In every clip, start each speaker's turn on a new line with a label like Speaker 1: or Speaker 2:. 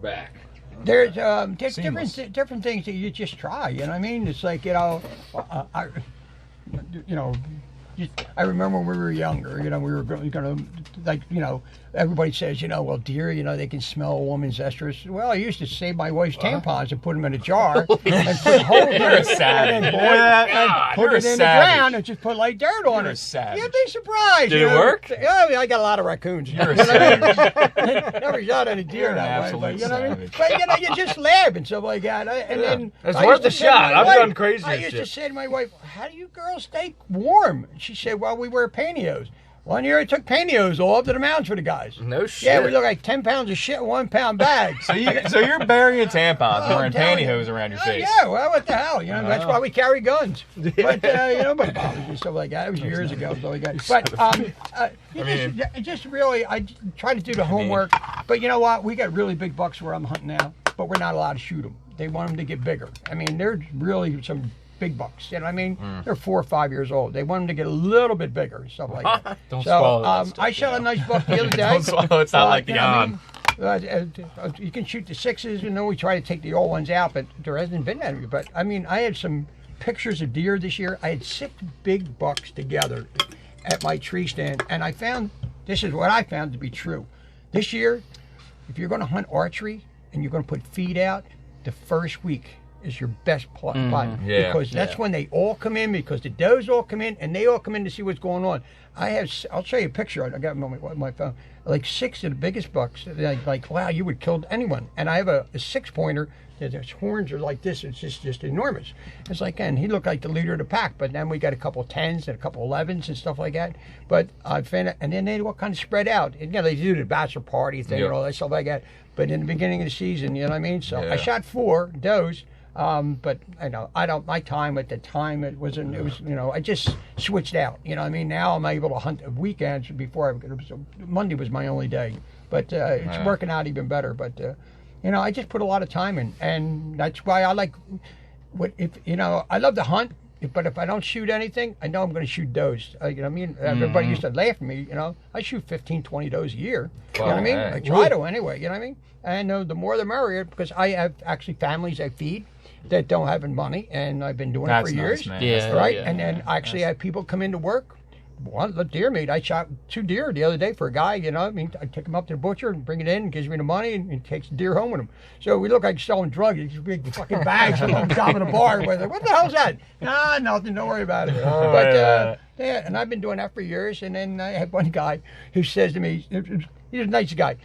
Speaker 1: back.
Speaker 2: There's different things that you just try. You know what I mean? It's like, I remember when we were younger, we were going to, everybody says, well, deer, they can smell a woman's estrus. Well, I used to save my wife's tampons and put them in a jar and put a hole in
Speaker 3: You're a savage.
Speaker 2: and put it in the ground and just put light dirt on
Speaker 3: You're
Speaker 2: it.
Speaker 3: a savage.
Speaker 2: You'd be surprised.
Speaker 3: Did it work?
Speaker 2: Yeah, I got a lot of raccoons.
Speaker 3: You're a savage.
Speaker 2: Never shot any deer
Speaker 3: You're an
Speaker 2: that way.
Speaker 3: absolute
Speaker 2: But, you know what I mean?
Speaker 3: savage.
Speaker 2: But, you just laugh and stuff like that. And then
Speaker 3: It's
Speaker 2: I
Speaker 3: worth
Speaker 2: used to
Speaker 3: a
Speaker 2: say to
Speaker 3: shot.
Speaker 2: my
Speaker 3: I've
Speaker 2: wife-
Speaker 3: done crazier
Speaker 2: I used to
Speaker 3: shit.
Speaker 2: say to my wife, how do you girls stay warm? She said, well, we wear pantyhose. One year I took pantyhose all up to the mountains for the guys.
Speaker 3: No shit.
Speaker 2: Yeah, we look like 10 pounds of shit in 1 pound bags.
Speaker 3: So you're burying tampons and wearing
Speaker 2: telling you.
Speaker 3: pantyhose around your face.
Speaker 2: Yeah, well, what the hell? That's why we carry guns. But, but stuff like that. It was years ago. So like that. But I try to do the homework. But you know what? We got really big bucks where I'm hunting now, but we're not allowed to shoot them. They want them to get bigger. I mean, there's really some big bucks. You know what I mean? They're 4 or 5 years old. They want them to get a little bit bigger, stuff like that.
Speaker 3: Don't swallow that stuff,
Speaker 2: I shot a nice buck the other day.
Speaker 3: Don't swallow. It's not like
Speaker 2: you know
Speaker 3: yawn.
Speaker 2: you can shoot the 6s. We try to take the old ones out, but there hasn't been any. But I mean, I had some pictures of deer this year. I had 6 big bucks together at my tree stand, and this is what I found to be true. This year, if you're going to hunt archery and you're going to put feed out, the first week is your best plot because that's when they all come in, because the does all come in and they all come in to see what's going on. I'll show you a picture. I got them on my phone. Like 6 of the biggest bucks. Like wow, you would kill anyone. And I have a 6-pointer. His horns are like this. It's just enormous. It's like, and he looked like the leader of the pack. But then we got a couple 10s and a couple 11s and stuff like that. But I found it, and then they all kind of spread out. And, they do the bachelor party thing and all that stuff like that. But in the beginning of the season, you know what I mean. So I shot 4 does. But I don't. My time at the time it was I just switched out. You know what I mean. Now I'm able to hunt weekends. Before Monday was my only day, but it's working out even better. But I just put a lot of time in, and that's why I like. I love to hunt. But if I don't shoot anything, I know I'm going to shoot does. You know what I mean? Everybody used to laugh at me. I shoot 15, 20 does a year. You know what I mean? I try to anyway. You know what I mean? And the more the merrier, because I have actually families I feed that don't have any money, and I've been doing it for years.
Speaker 3: Man.
Speaker 2: Yeah, right. Yeah, and then I actually have people come into work. One deer meat. I shot 2 deer the other day for a guy. I take him up to the butcher and bring it in, and gives me the money, and he takes the deer home with him. So we look like selling drugs. These big fucking bags on top of the bar. What the hell's that? Nah, nothing. Don't worry about it. Yeah, and I've been doing that for years. And then I had one guy who says to me, he's a nice guy.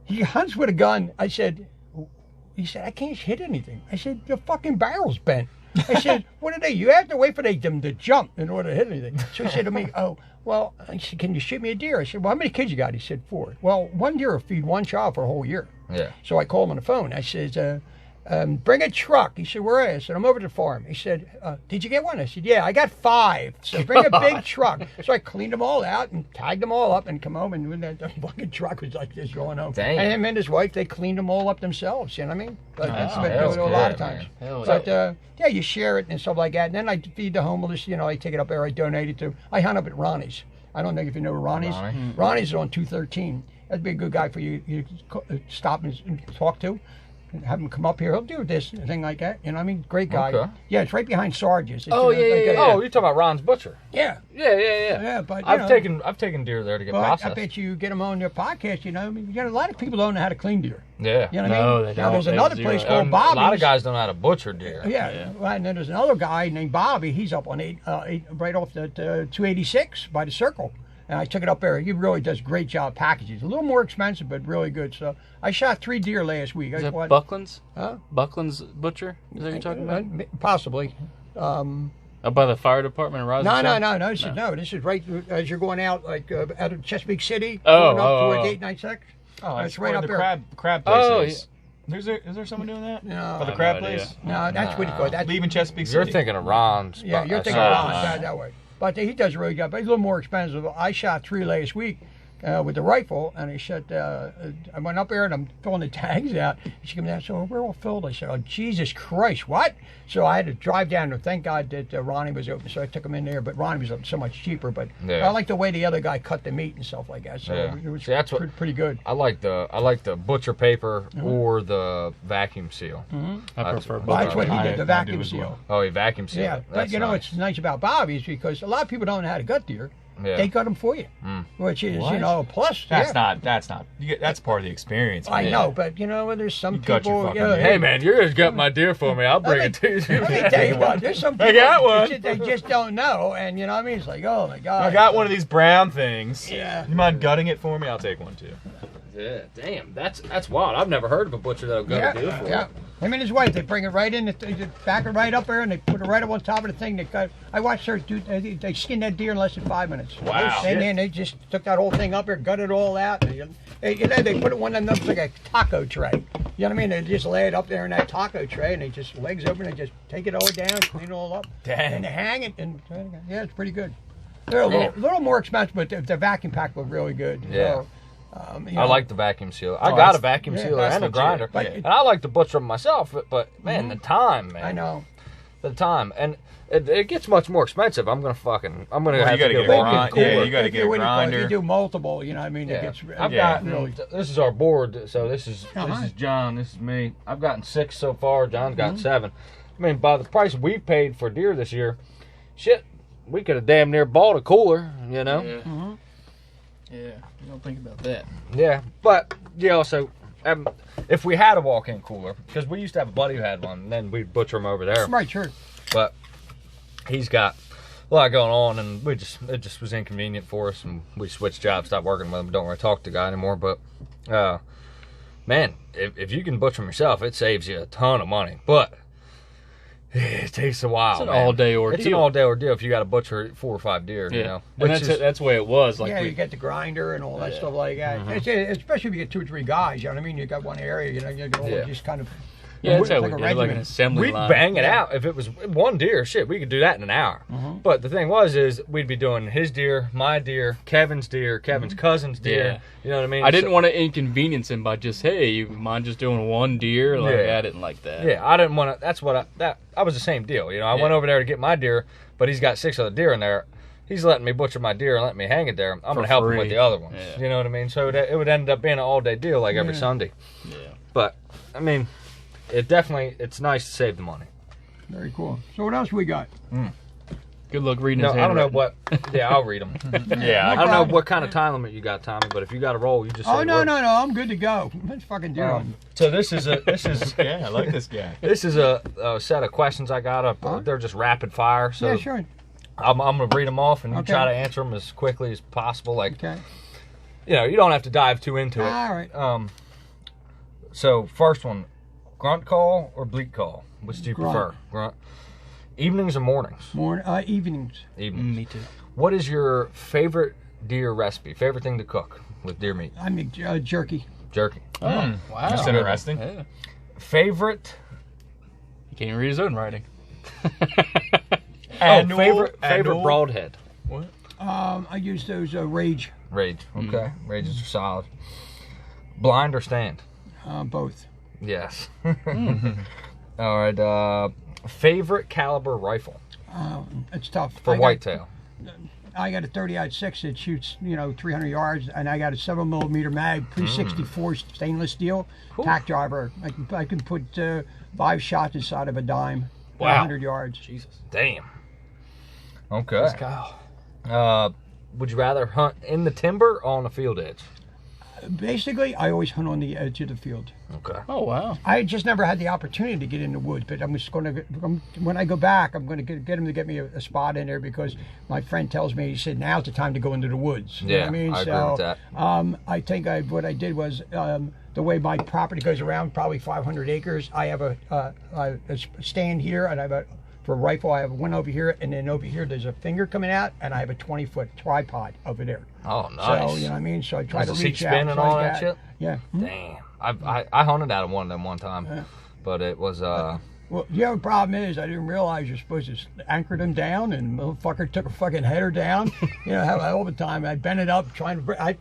Speaker 2: He hunts with a gun. He said, I can't hit anything. I said, the fucking barrel's bent. I said, what are they? You have to wait for them to jump in order to hit anything. So he said to me, oh, well, I said, can you shoot me a deer? I said, well, how many kids you got? He said, 4. Well, 1 deer will feed 1 child for a whole year.
Speaker 3: Yeah.
Speaker 2: So I called him on the phone. I said, bring a truck. He said, where are you? I said, I'm over to the farm. He said, did you get one? I said, yeah, I got 5. So bring a big truck. So I cleaned them all out and tagged them all up and come home, and when the fucking truck was like this going home.
Speaker 3: Dang.
Speaker 2: And him and his wife, they cleaned them all up themselves. You know what I mean? But that's what I do a lot of times. But you share it and stuff like that. And then I feed the homeless. I take it up there. I donate it to. I hunt up at Ronnie's. I don't know if you know Ronnie's. Ronnie's is on 213. That'd be a good guy for you to stop and talk to. Have him come up here. He'll do this thing like that. You know what I mean? Great guy. Okay. Yeah, it's right behind Sarge's.
Speaker 3: Oh, yeah. Oh, you're talking about Ron's Butcher.
Speaker 2: Yeah.
Speaker 3: Yeah,
Speaker 2: but
Speaker 3: I've taken deer there to get processed.
Speaker 2: I bet you get them on your podcast. I mean, you got a lot of people don't know how to clean deer.
Speaker 3: Yeah.
Speaker 2: You know what I mean?
Speaker 3: They don't.
Speaker 2: Now, there's another place called Bobby's.
Speaker 3: A lot of guys don't know how to butcher deer.
Speaker 2: Yeah. Well, and then there's another guy named Bobby. He's up on right off the 286 by the Circle. And I took it up there. He really does a great job packaging. It's a little more expensive, but really good. So I shot 3 deer last week.
Speaker 4: Is that Buckland's? Huh? Buckland's Butcher? Is that what you're talking about?
Speaker 2: Possibly.
Speaker 4: Up by the fire department in Roslyn?
Speaker 2: No. This is right as you're going out, like out of Chesapeake City.
Speaker 3: Going
Speaker 2: up towards 896.
Speaker 3: Oh,
Speaker 2: it's right up there.
Speaker 3: Crab place is. Is there someone doing that?
Speaker 2: No.
Speaker 3: For the crab place?
Speaker 2: No, that's what he called it.
Speaker 3: Leaving Chesapeake City.
Speaker 4: You're thinking of Ron's.
Speaker 2: Yeah, you're thinking of Ron's that way. But he does a really good job. But he's a little more expensive. I shot 3 last week with the rifle, and I went up there and I'm filling the tags out. She came down, so we're all filled. I said, oh, Jesus Christ, what? So I had to drive down there. Thank God that Ronnie was open, so I took him in there. But Ronnie was so much cheaper. But I like the way the other guy cut the meat and stuff like that. So it was pretty good.
Speaker 3: I like the butcher paper or the vacuum seal.
Speaker 4: I prefer
Speaker 2: Well, that's what he did, the vacuum seal.
Speaker 3: Well. Oh, he vacuum sealed.
Speaker 2: Yeah, but you know what's nice about Bobby's, because a lot of people don't know how to gut deer. Yeah. They cut them for you, which is, you know, plus.
Speaker 1: That's not. That's part of the experience. Man.
Speaker 2: I know, but you know, there's some people.
Speaker 3: Hey man, you're just got my deer for me. I'll bring it to you.
Speaker 2: Let me tell you what. There's some people.
Speaker 3: I got one.
Speaker 2: They just don't know, and you know what I mean. It's like, oh my God.
Speaker 1: I got one of these brown things.
Speaker 2: Yeah.
Speaker 1: You mind gutting it for me? I'll take one too.
Speaker 3: Yeah, damn, that's wild. I've never heard of a butcher that'll gut a deer for you.
Speaker 2: Him and his wife, they bring it right in, they back it right up there, and they put it right up on top of the thing. I watched her do. They skinned that deer in less than 5 minutes.
Speaker 3: Wow!
Speaker 2: And then they just took that whole thing up there, gutted it all out. And, they put it one of them like a taco tray. You know what I mean? They just lay it up there in that taco tray, and they just legs open and just take it all down, clean it all up, and they hang it. And yeah, it's pretty good. They're a little more expensive, but the vacuum pack looked really good.
Speaker 3: Yeah.
Speaker 2: So,
Speaker 3: I like the vacuum sealer. I got a vacuum sealer and a grinder, and I like to butcher them myself. But man, the time, man.
Speaker 2: I know.
Speaker 3: The time, and it gets much more expensive. I'm gonna have to get a
Speaker 1: grinder. Yeah, you gotta get a grinder.
Speaker 2: If you do multiple, you know what I mean?
Speaker 3: Yeah.
Speaker 2: It gets,
Speaker 3: I've gotten, this is our board, so this is John, this is me. I've gotten 6 so far. John's got 7. I mean, by the price we paid for deer this year, shit, we could have damn near bought a cooler, you know?
Speaker 4: Yeah. Yeah, you don't think about that.
Speaker 3: Yeah, but so if we had a walk-in cooler, because we used to have a buddy who had one, and then we'd butcher him over there.
Speaker 2: Right, sure.
Speaker 3: But he's got a lot going on, and it just was inconvenient for us, and we switched jobs, stopped working with him. Don't really talk to the guy anymore. But man, if you can butcher them yourself, it saves you a ton of money. But it takes a while.
Speaker 4: It's an all-day ordeal.
Speaker 3: It's an all-day ordeal if you got to butcher 4 or 5 deer. You know,
Speaker 4: and that's the way it was. Like
Speaker 2: you get the grinder and all that stuff like that. Especially if you get 2 or 3 guys. You know what I mean? You got one area. You know, you all just kind of.
Speaker 4: Yeah, that's how we did it, like an assembly line.
Speaker 3: We'd bang it out. If it was one deer, shit, we could do that in an hour. But the thing is we'd be doing his deer, my deer, Kevin's cousin's deer.
Speaker 4: Yeah.
Speaker 3: You know what I mean?
Speaker 4: I didn't want to inconvenience him by just, hey, you mind just doing one deer? Like, I didn't like that.
Speaker 3: Yeah, I didn't want to. That's what I was the same deal. You know, I went over there to get my deer, but he's got 6 other deer in there. He's letting me butcher my deer and letting me hang it there. I'm going to help him with the other ones. Yeah. You know what I mean? So it would end up being an all-day deal like every Sunday.
Speaker 4: Yeah.
Speaker 3: But, I mean, it's nice to save the money.
Speaker 2: Very cool. So what else we got?
Speaker 4: Good luck reading his
Speaker 3: I don't know what. Yeah, I'll read them.
Speaker 1: Yeah,
Speaker 3: I don't know what kind of time limit you got, Tommy, but if you got a roll, you just say
Speaker 2: no, I'm good to go. Let's fucking do it.
Speaker 3: So this is
Speaker 1: yeah, I like this guy.
Speaker 3: This is a set of questions I got up. They're just rapid fire. So
Speaker 2: yeah, sure.
Speaker 3: I'm gonna read them off, and you try to answer them as quickly as possible. Like, you know, you don't have to dive too into it.
Speaker 2: All right.
Speaker 3: So first one, grunt call or bleat call? Which do you prefer? Grunt. Evenings or mornings?
Speaker 2: Evenings.
Speaker 3: Evenings.
Speaker 4: Me too.
Speaker 3: What is your favorite deer recipe? Favorite thing to cook with deer meat?
Speaker 2: I make jerky.
Speaker 3: Jerky.
Speaker 4: Oh, wow.
Speaker 1: That's interesting.
Speaker 4: Yeah.
Speaker 3: Favorite?
Speaker 4: He can't read his own writing.
Speaker 3: Favorite broadhead?
Speaker 1: What?
Speaker 2: I use those Rage.
Speaker 3: Rage. Okay. Rages are solid. Blind or stand?
Speaker 2: Both.
Speaker 3: Yes. All right. Favorite caliber rifle?
Speaker 2: It's tough.
Speaker 3: For whitetail.
Speaker 2: I got a 30-06 that shoots, 300 yards, and I got a 7mm mag, .364 stainless steel tack driver. I can put 5 shots inside of a dime.
Speaker 3: Wow.
Speaker 2: 100 yards.
Speaker 3: Jesus. Damn. Okay. Would you rather hunt in the timber or on the field edge?
Speaker 2: Basically, I always hunt on the edge of the field.
Speaker 3: Okay.
Speaker 4: Oh, wow.
Speaker 2: I just never had the opportunity to get in the woods, but I'm just going to, when I go back, I'm going to get him to get me a spot in there, because my friend tells me, he said, now's the time to go into the woods. You know what I mean?
Speaker 3: I agree with that.
Speaker 2: I think what I did was, the way my property goes around, probably 500 acres, I have a stand here, and I have for a rifle, I have one over here, and then over here there's a finger coming out, and I have a 20-foot tripod over there.
Speaker 3: Oh, nice.
Speaker 2: So, you know what I mean? So I try to
Speaker 3: seat
Speaker 2: reach out.
Speaker 3: spin and all that shit?
Speaker 2: Yeah.
Speaker 3: Damn. I hunted out of one of them one time, but it was
Speaker 2: Well, the other problem is I didn't realize you're supposed to anchor them down, and motherfucker took a fucking header down. You know, all the time I bent it up trying to. I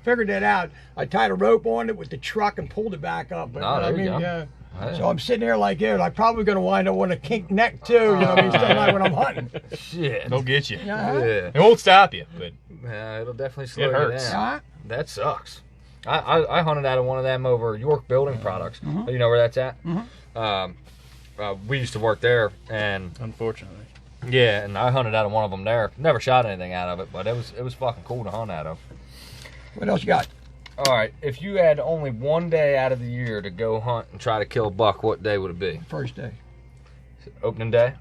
Speaker 2: figured it out. I tied a rope on it with the truck and pulled it back up. But,
Speaker 3: Oh, there you go.
Speaker 2: yeah.
Speaker 3: Hey.
Speaker 2: So I'm sitting there like, yeah, I'm probably going to wind up with a kink neck too. You know, what I mean, still not when I'm hunting.
Speaker 3: Shit.
Speaker 1: They'll get you.
Speaker 2: Yeah.
Speaker 3: Yeah.
Speaker 1: It won't stop you, but
Speaker 3: Yeah, it'll definitely slow
Speaker 1: It
Speaker 3: you
Speaker 1: hurts.
Speaker 3: down. That sucks. I hunted out of one of them over York Building Products. You know where that's at? We used to work there, and
Speaker 4: Unfortunately.
Speaker 3: yeah, and I hunted out of one of them there. Never shot anything out of it, but it was fucking cool to hunt out of.
Speaker 2: What else you got?
Speaker 3: All right, if you had only one day out of the year to go hunt and try to kill a buck, what day would it be?
Speaker 2: First day.
Speaker 3: Opening day?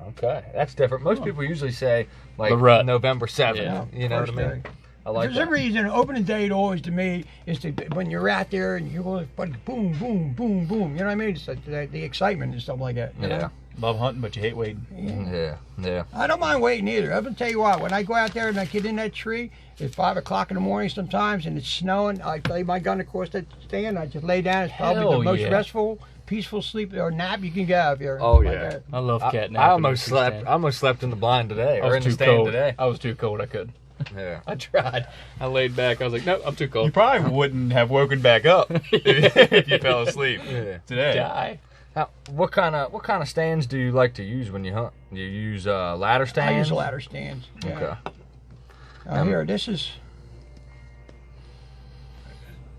Speaker 3: Okay, that's different. Most people usually say like
Speaker 4: The rut.
Speaker 3: November 7th.
Speaker 2: Yeah,
Speaker 3: You know what I
Speaker 2: first
Speaker 3: mean?
Speaker 2: day.
Speaker 3: I like
Speaker 2: For some
Speaker 3: that.
Speaker 2: reason, opening day always to me is to when you're out there and you go like boom, boom, boom, boom. You know what I mean? It's like the excitement and stuff like that. You
Speaker 3: Yeah,
Speaker 2: know?
Speaker 1: love hunting, but you hate waiting.
Speaker 3: yeah.
Speaker 2: I don't mind waiting either. I'm gonna tell you what. When I go out there and I get in that tree, it's 5 o'clock in the morning sometimes, and it's snowing. I lay my gun across that stand. I just lay down. It's probably
Speaker 1: Hell
Speaker 2: the most
Speaker 1: yeah.
Speaker 2: restful, peaceful sleep or nap you can get if you're.
Speaker 3: Oh,
Speaker 2: like
Speaker 3: yeah.
Speaker 2: that.
Speaker 4: I love cat
Speaker 3: I almost slept. I almost slept in the blind today,
Speaker 4: I
Speaker 3: or
Speaker 4: was
Speaker 3: in the
Speaker 4: too
Speaker 3: stand
Speaker 4: cold.
Speaker 3: today.
Speaker 4: I was too cold. I couldn't.
Speaker 3: Yeah.
Speaker 4: I tried. I laid back. I was like, nope, I'm too
Speaker 1: You
Speaker 4: cold.
Speaker 1: probably wouldn't have woken back up if you fell asleep
Speaker 3: Yeah.
Speaker 1: today.
Speaker 4: Die.
Speaker 3: Now, what kind of stands do you like to use when you hunt? You use ladder stands?
Speaker 2: I use ladder stands. Yeah.
Speaker 3: Okay.
Speaker 2: Here, this is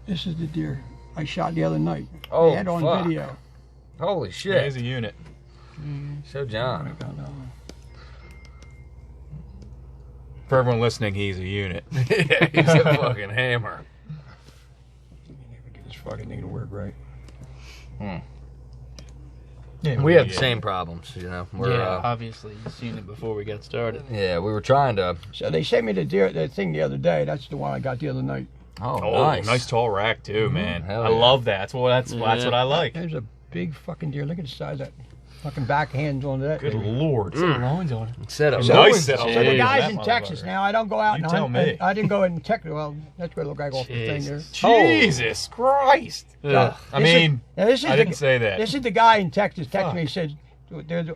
Speaker 2: the deer I shot the other night.
Speaker 3: Oh,
Speaker 2: I had on
Speaker 3: fuck.
Speaker 2: video.
Speaker 3: Holy
Speaker 1: It
Speaker 3: shit!
Speaker 1: is a unit.
Speaker 3: So John.
Speaker 1: For everyone listening, he's a unit.
Speaker 3: Yeah, he's a fucking hammer.
Speaker 2: Get this fucking thing to work right.
Speaker 1: Yeah,
Speaker 3: We have the same problems, you know. We're,
Speaker 4: Yeah, obviously. You've seen it before we got started.
Speaker 3: yeah, we were trying to.
Speaker 2: So they sent me the thing the other day. That's the one I got the other night.
Speaker 3: Oh,
Speaker 1: Oh,
Speaker 3: nice.
Speaker 1: nice tall rack too, man.
Speaker 3: Hell
Speaker 1: I
Speaker 3: yeah.
Speaker 1: love that. That's what I like.
Speaker 2: There's a big fucking deer. Look at the size of that fucking backhands on that.
Speaker 1: Good
Speaker 2: baby.
Speaker 1: lord, some lines on it.
Speaker 3: Set up.
Speaker 1: Nice set up.
Speaker 2: So the
Speaker 4: Jeez.
Speaker 2: guy's
Speaker 1: That
Speaker 2: in Texas
Speaker 1: motherfucker.
Speaker 2: now. I don't go out
Speaker 1: You
Speaker 2: and
Speaker 1: tell
Speaker 2: hunt.
Speaker 1: me.
Speaker 2: I didn't go in Texas. Well, that's where the guy off the thing there.
Speaker 4: Jesus.
Speaker 1: Jesus Christ!
Speaker 4: Ugh.
Speaker 1: I mean,
Speaker 2: Now, this is
Speaker 1: I
Speaker 2: the-
Speaker 1: didn't say that.
Speaker 2: This is the guy in Texas texted
Speaker 1: Fuck.
Speaker 2: me. He said,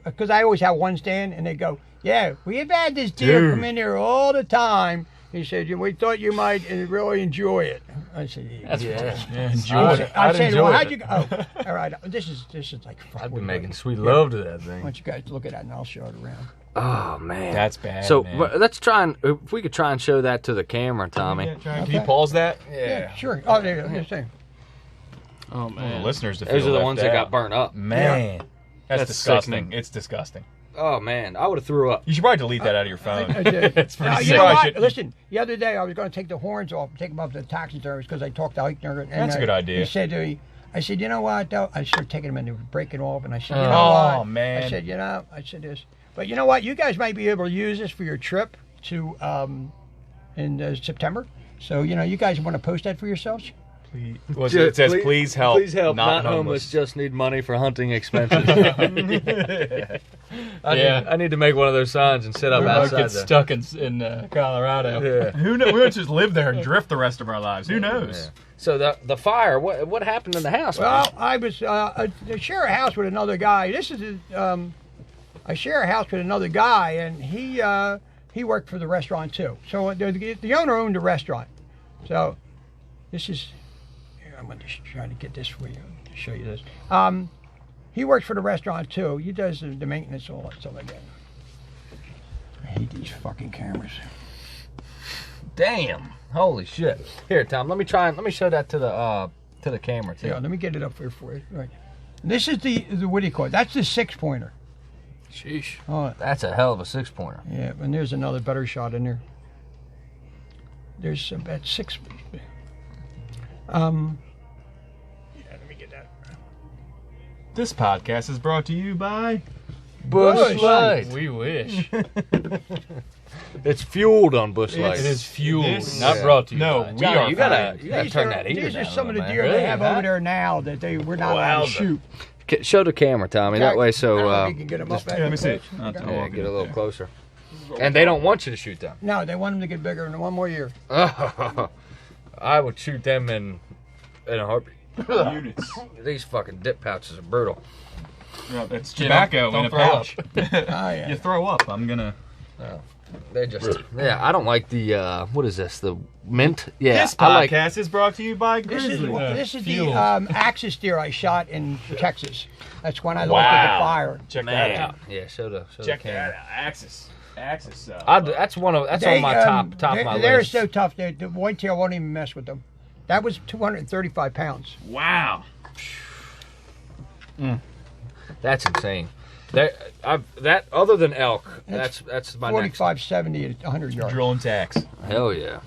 Speaker 2: because I always have one stand, and they go, yeah, we have had this deer
Speaker 1: Dude.
Speaker 2: come in here all the time. He said, we thought you might really enjoy it. I said, yeah.
Speaker 4: That's
Speaker 3: Yeah.
Speaker 1: Yeah, enjoy
Speaker 3: I'd-
Speaker 1: it.
Speaker 2: I
Speaker 3: I'd
Speaker 2: said,
Speaker 3: enjoy
Speaker 2: well, how'd
Speaker 3: it.
Speaker 2: you go? Oh, all right. This is like.
Speaker 3: I've been making sweet love to that
Speaker 2: I
Speaker 3: thing.
Speaker 2: want you guys to look at that, and I'll show it around.
Speaker 3: Oh man,
Speaker 1: That's bad.
Speaker 3: So
Speaker 1: man.
Speaker 3: let's try and if we could try and show that to the camera, Tommy.
Speaker 1: Yeah, can
Speaker 2: Okay.
Speaker 1: you pause that?
Speaker 2: Yeah, sure. Oh, there you go. Just saying.
Speaker 4: Oh,
Speaker 1: The
Speaker 4: man.
Speaker 1: listeners, to
Speaker 3: Those
Speaker 1: feel
Speaker 3: are the
Speaker 1: left
Speaker 3: ones that got
Speaker 1: out.
Speaker 3: burnt up.
Speaker 1: Man, that's
Speaker 4: That's
Speaker 1: disgusting.
Speaker 4: sickening.
Speaker 1: It's disgusting.
Speaker 3: Oh man, I would have threw up.
Speaker 1: You should probably delete that out of your phone.
Speaker 2: I did.
Speaker 1: It's pretty
Speaker 2: Now, you
Speaker 1: sick.
Speaker 2: know
Speaker 1: I
Speaker 2: what?
Speaker 1: should-
Speaker 2: Listen, the other day I was going to take the horns off and take them up to the taxidermist because I talked to Eichner. And
Speaker 1: That's a good idea.
Speaker 2: He said to me, I said, you know what, though? I started taking them and they were breaking off. And I said, you know
Speaker 1: Oh,
Speaker 2: what?
Speaker 1: man.
Speaker 2: I said, I said this. But you know what? You guys might be able to use this for your trip to in September. So, you guys want to post that for yourselves?
Speaker 1: Well, it says, please help.
Speaker 3: Please help. Not homeless. Just need money for hunting expenses. I need to make one of those signs and sit up
Speaker 4: We might
Speaker 3: outside
Speaker 4: get
Speaker 3: there.
Speaker 4: stuck in Colorado.
Speaker 3: Yeah.
Speaker 1: Who knows? We'll just live there and drift the rest of our lives. Who knows?
Speaker 3: Yeah. So the fire. What happened in the house?
Speaker 2: Well, I was I share a house with another guy. This is I share a house with another guy, and he worked for the restaurant too. So the owner owned the restaurant. So this is here, I'm going to try to get this for you to show you this. He works for the restaurant too. He does the maintenance, all that stuff like that. I hate these fucking cameras.
Speaker 3: Damn. Holy shit. Here, Tom. Let me show that to the camera too.
Speaker 2: Yeah, let me get it up here for you. Right. This is the what do you call it? That's the 6-pointer.
Speaker 4: Sheesh.
Speaker 2: Oh,
Speaker 3: That's a hell of a 6-pointer.
Speaker 2: yeah, and there's another better shot in there. There's about 6. Yeah, let me get that.
Speaker 1: This podcast is brought to you by
Speaker 3: Bush Light.
Speaker 4: We wish.
Speaker 3: It's fueled on Bush Light.
Speaker 4: It is fueled,
Speaker 1: This-
Speaker 4: not
Speaker 3: Yeah.
Speaker 4: brought to you.
Speaker 1: No,
Speaker 4: by.
Speaker 1: we
Speaker 3: Johnny,
Speaker 1: are
Speaker 3: you gotta
Speaker 2: These
Speaker 3: turn
Speaker 2: are,
Speaker 3: that heater
Speaker 2: these
Speaker 3: down
Speaker 2: are some
Speaker 3: a
Speaker 2: of the
Speaker 3: little,
Speaker 2: deer
Speaker 3: man.
Speaker 2: they
Speaker 4: Really?
Speaker 2: have over there now that they were not allowed to
Speaker 1: Wowza.
Speaker 2: shoot.
Speaker 3: Show the camera, Tommy. That way,
Speaker 2: I
Speaker 3: so
Speaker 2: don't know if you can get 'em up
Speaker 1: Yeah, let me see.
Speaker 2: Okay.
Speaker 3: yeah, get a little closer. And they don't want you to shoot them.
Speaker 2: No, they want them to get bigger in one more year.
Speaker 3: I would shoot them in a heartbeat.
Speaker 1: Units.
Speaker 3: These fucking dip pouches are brutal.
Speaker 1: It's tobacco in a pouch.
Speaker 2: Oh, yeah.
Speaker 1: You throw up. I'm gonna.
Speaker 3: They just I don't like the what is this, the mint? Yeah,
Speaker 1: This
Speaker 3: I like.
Speaker 1: podcast is brought to you by Grizzly.
Speaker 2: This is the
Speaker 1: Fuels.
Speaker 2: axis deer I shot in Texas. That's when I lost the fire.
Speaker 1: Check that out.
Speaker 3: Yeah, show the
Speaker 1: Check
Speaker 3: camera.
Speaker 1: that out. Axis. Axis.
Speaker 3: That's on my top of my
Speaker 2: They're
Speaker 3: list.
Speaker 2: so tough. The whitetail won't even mess with them. That was 235 pounds.
Speaker 1: Wow.
Speaker 3: That's insane. That other than elk, that's my next.
Speaker 2: 45, 70 at 100 yards.
Speaker 1: Drilling tax.
Speaker 3: Hell yeah.